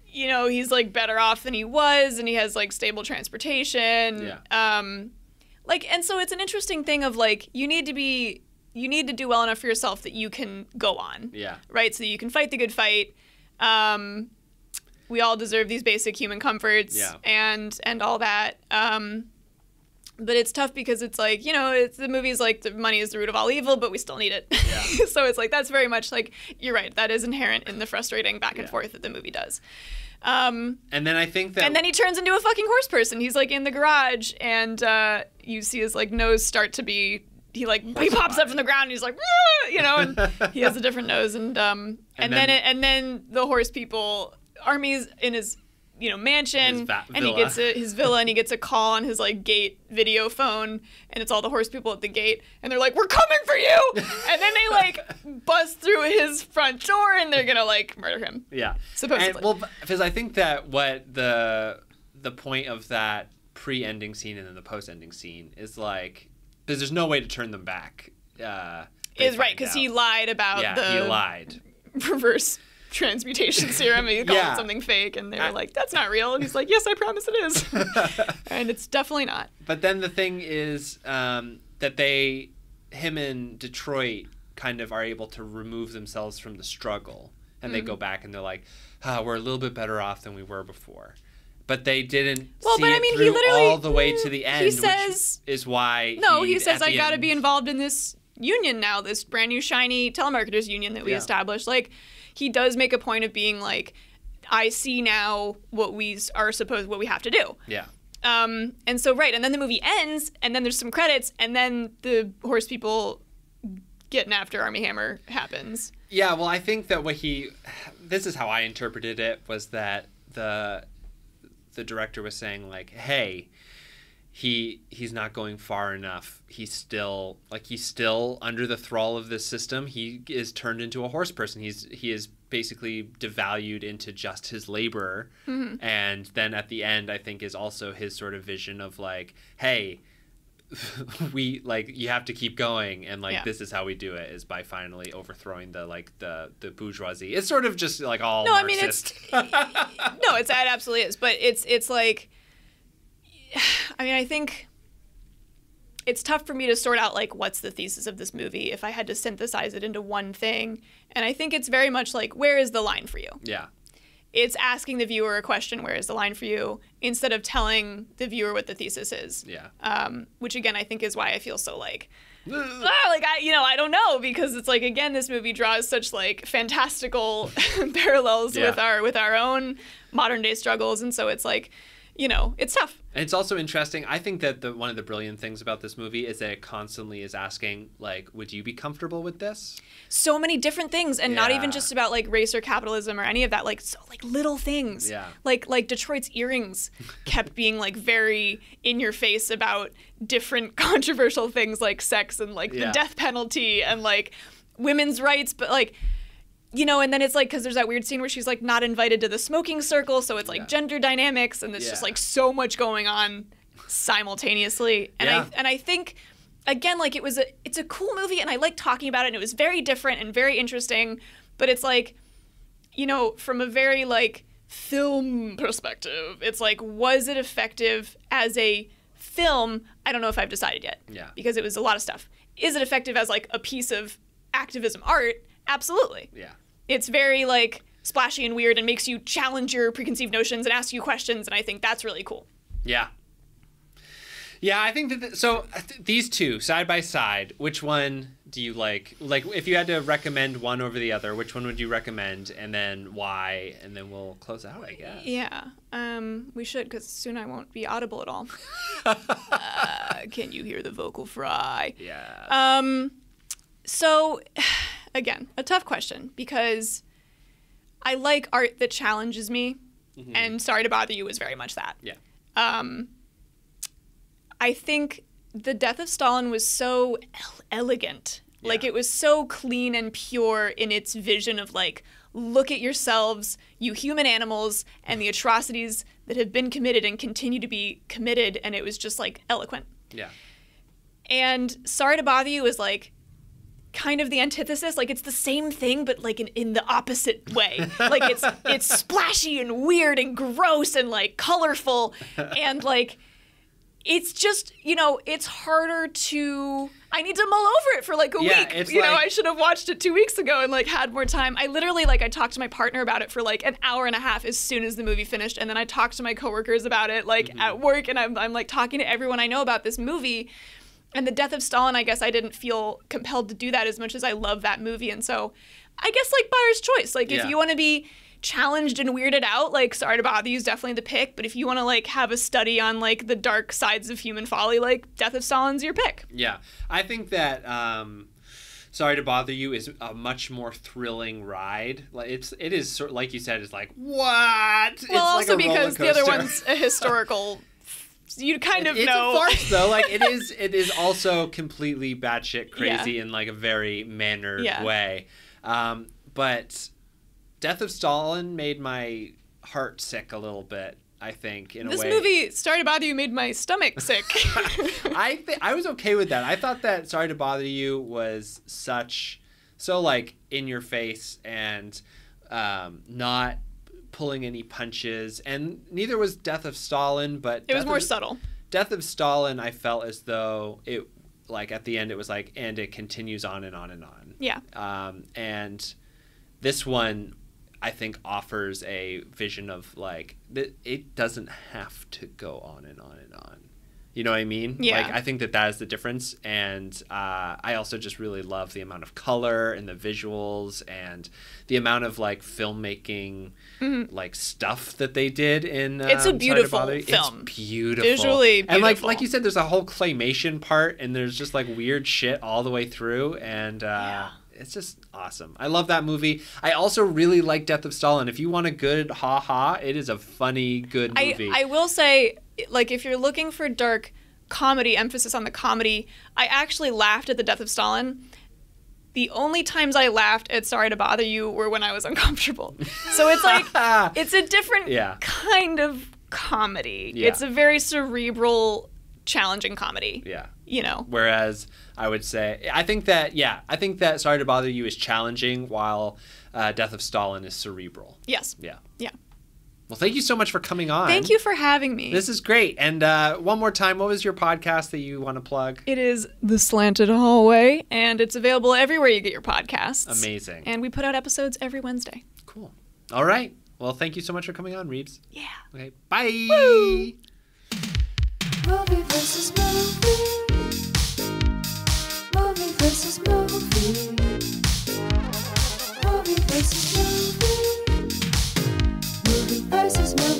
you know, he's, like, better off than he was. And he has, like, stable transportation. Like, and so it's an interesting thing of, like, you need to do well enough for yourself that you can go on. Right? So that you can fight the good fight. We all deserve these basic human comforts and all that. But it's tough because it's like, you know, the movie's like the money is the root of all evil, but we still need it. So it's like, that's very much like, you're right. That is inherent in the frustrating back and forth that the movie does. And then I think that... And then he turns into a fucking horse person. He's, like, in the garage, and you see his, like, nose start to be... He pops up from the ground, and he's like, woo! You know, and he has a different nose. And then the horse people... Army's in his, you know, mansion, and he gets his villa, and he gets a call on his, like, gate video phone, and it's all the horse people at the gate, and they're like, we're coming for you! And then they, like, bust through his front door, and they're gonna, like, murder him. Supposedly. And, well, because I think that what the point of that pre-ending scene and then the post-ending scene is, like, because there's no way to turn them back. Is right, because he lied about he lied. Reverse transmutation serum. He called it something fake, and they were like, that's not real. And he's like, yes, I promise it is. And it's definitely not. But then the thing is that him and Detroit kind of are able to remove themselves from the struggle. And they go back and they're like, we're a little bit better off than we were before. But they didn't see it through all the way to the end, which is why he says, I got to be involved in this union now, this brand new shiny telemarketers union that we established. Like, he does make a point of being like, I see now what we have to do. And so, right, and then the movie ends, and then there's some credits, and then the horse people getting after Armie Hammer happens. Yeah, well, I think that this is how I interpreted it, was that the director was saying, like, hey, he's not going far enough. He's still under the thrall of this system. He is turned into a horse person. He is basically devalued into just his labor. And then at the end, I think, is also his sort of vision of like, hey, you have to keep going, and like this is how we do it, is by finally overthrowing the bourgeoisie. It's sort of just like all Marxist. It absolutely is. But it's like, I mean, I think it's tough for me to sort out, like, what's the thesis of this movie if I had to synthesize it into one thing. And I think it's very much like, where is the line for you? It's asking the viewer a question, where is the line for you, instead of telling the viewer what the thesis is. Which, again, I think is why I feel so, like, I don't know, because it's like, again, this movie draws such, like, fantastical parallels with our own modern day struggles. And so it's like, you know, it's tough. And it's also interesting. I think that one of the brilliant things about this movie is that it constantly is asking, like, would you be comfortable with this? So many different things, and not even just about, like, race or capitalism or any of that. Like, so, like, little things. Like Detroit's earrings kept being, like, very in your face about different controversial things like sex and, like, the death penalty and, like, women's rights. But, like, you know, and then it's like, because there's that weird scene where she's like not invited to the smoking circle, so it's like gender dynamics, and there's just like so much going on simultaneously. And I think, again, like, it's a cool movie, and I like talking about it, and it was very different and very interesting. But it's like, you know, from a very like film perspective, it's like, was it effective as a film? I don't know if I've decided yet. Because it was a lot of stuff. Is it effective as like a piece of activism art? Absolutely. It's very, like, splashy and weird and makes you challenge your preconceived notions and ask you questions, and I think that's really cool. I think that... So, these two, side by side, which one do you like if you had to recommend one over the other, which one would you recommend, and then why, and then we'll close out, I guess. Yeah. We should, because soon I won't be audible at all. Can you hear the vocal fry? Yeah. So, again, a tough question, because I like art that challenges me, and Sorry to Bother You was very much that. Yeah. I think the Death of Stalin was so elegant. Yeah. Like, it was so clean and pure in its vision of, like, look at yourselves, you human animals, and the atrocities that have been committed and continue to be committed, and it was just, like, eloquent. Yeah. And Sorry to Bother You is, like, kind of the antithesis. Like, it's the same thing, but, like, in the opposite way. Like, it's splashy and weird and gross and, like, colorful, and, like, it's just, you know, it's harder to... I need to mull over it for, like, a week. It's you know, I should have watched it 2 weeks ago and, like, had more time. I literally, like, I talked to my partner about it for, like, an hour and a half as soon as the movie finished, and then I talked to my coworkers about it, like, at work, and I'm, like, talking to everyone I know about this movie. And the Death of Stalin, I guess I didn't feel compelled to do that as much as I love that movie. And so I guess, like, buyer's choice. Like, if you want to be challenged and weirded out, like, Sorry to Bother You is definitely the pick. But if you want to, like, have a study on, like, the dark sides of human folly, like, Death of Stalin's your pick. Yeah. I think that Sorry to Bother You is a much more thrilling ride. Like, it is sort of, like you said, it's like, what? Well, it's also like a because the other roller one's a historical... You kind of it's know. It's a farce, though. Like, it is also completely batshit crazy in, like, a very mannered way. But Death of Stalin made my heart sick a little bit, I think, in a way. This movie, Sorry to Bother You, made my stomach sick. I was okay with that. I thought that Sorry to Bother You was so, like, in your face and not pulling any punches, and neither was Death of Stalin, but it was more subtle. Death of Stalin, I felt as though it, like, at the end it was like, and it continues on and on and on. Yeah. And this one, I think, offers a vision of, like, it doesn't have to go on and on and on. You know what I mean? Yeah. Like, I think that is the difference. And I also just really love the amount of color and the visuals and the amount of, like, filmmaking, like, stuff that they did in it's a beautiful film. It's beautiful. Visually beautiful. And, like you said, there's a whole claymation part, and there's just, like, weird shit all the way through. And it's just awesome. I love that movie. I also really like Death of Stalin. If you want a good ha-ha, it is a funny, good movie. I will say, like, if you're looking for dark comedy, emphasis on the comedy, I actually laughed at the Death of Stalin. The only times I laughed at Sorry to Bother You were when I was uncomfortable. So it's like, it's a different kind of comedy. Yeah. It's a very cerebral, challenging comedy. Yeah. You know. Whereas I would say, I think that Sorry to Bother You is challenging, while Death of Stalin is cerebral. Yes. Yeah. Yeah. Well, thank you so much for coming on. Thank you for having me. This is great. And one more time, what was your podcast that you want to plug? It is The Slanted Hallway, and it's available everywhere you get your podcasts. Amazing. And we put out episodes every Wednesday. Cool. All right. Well, thank you so much for coming on, Reeves. Yeah. Okay. Bye. Woo! Movie versus movie. Movie versus movie. Movie versus movie. Movie versus movie.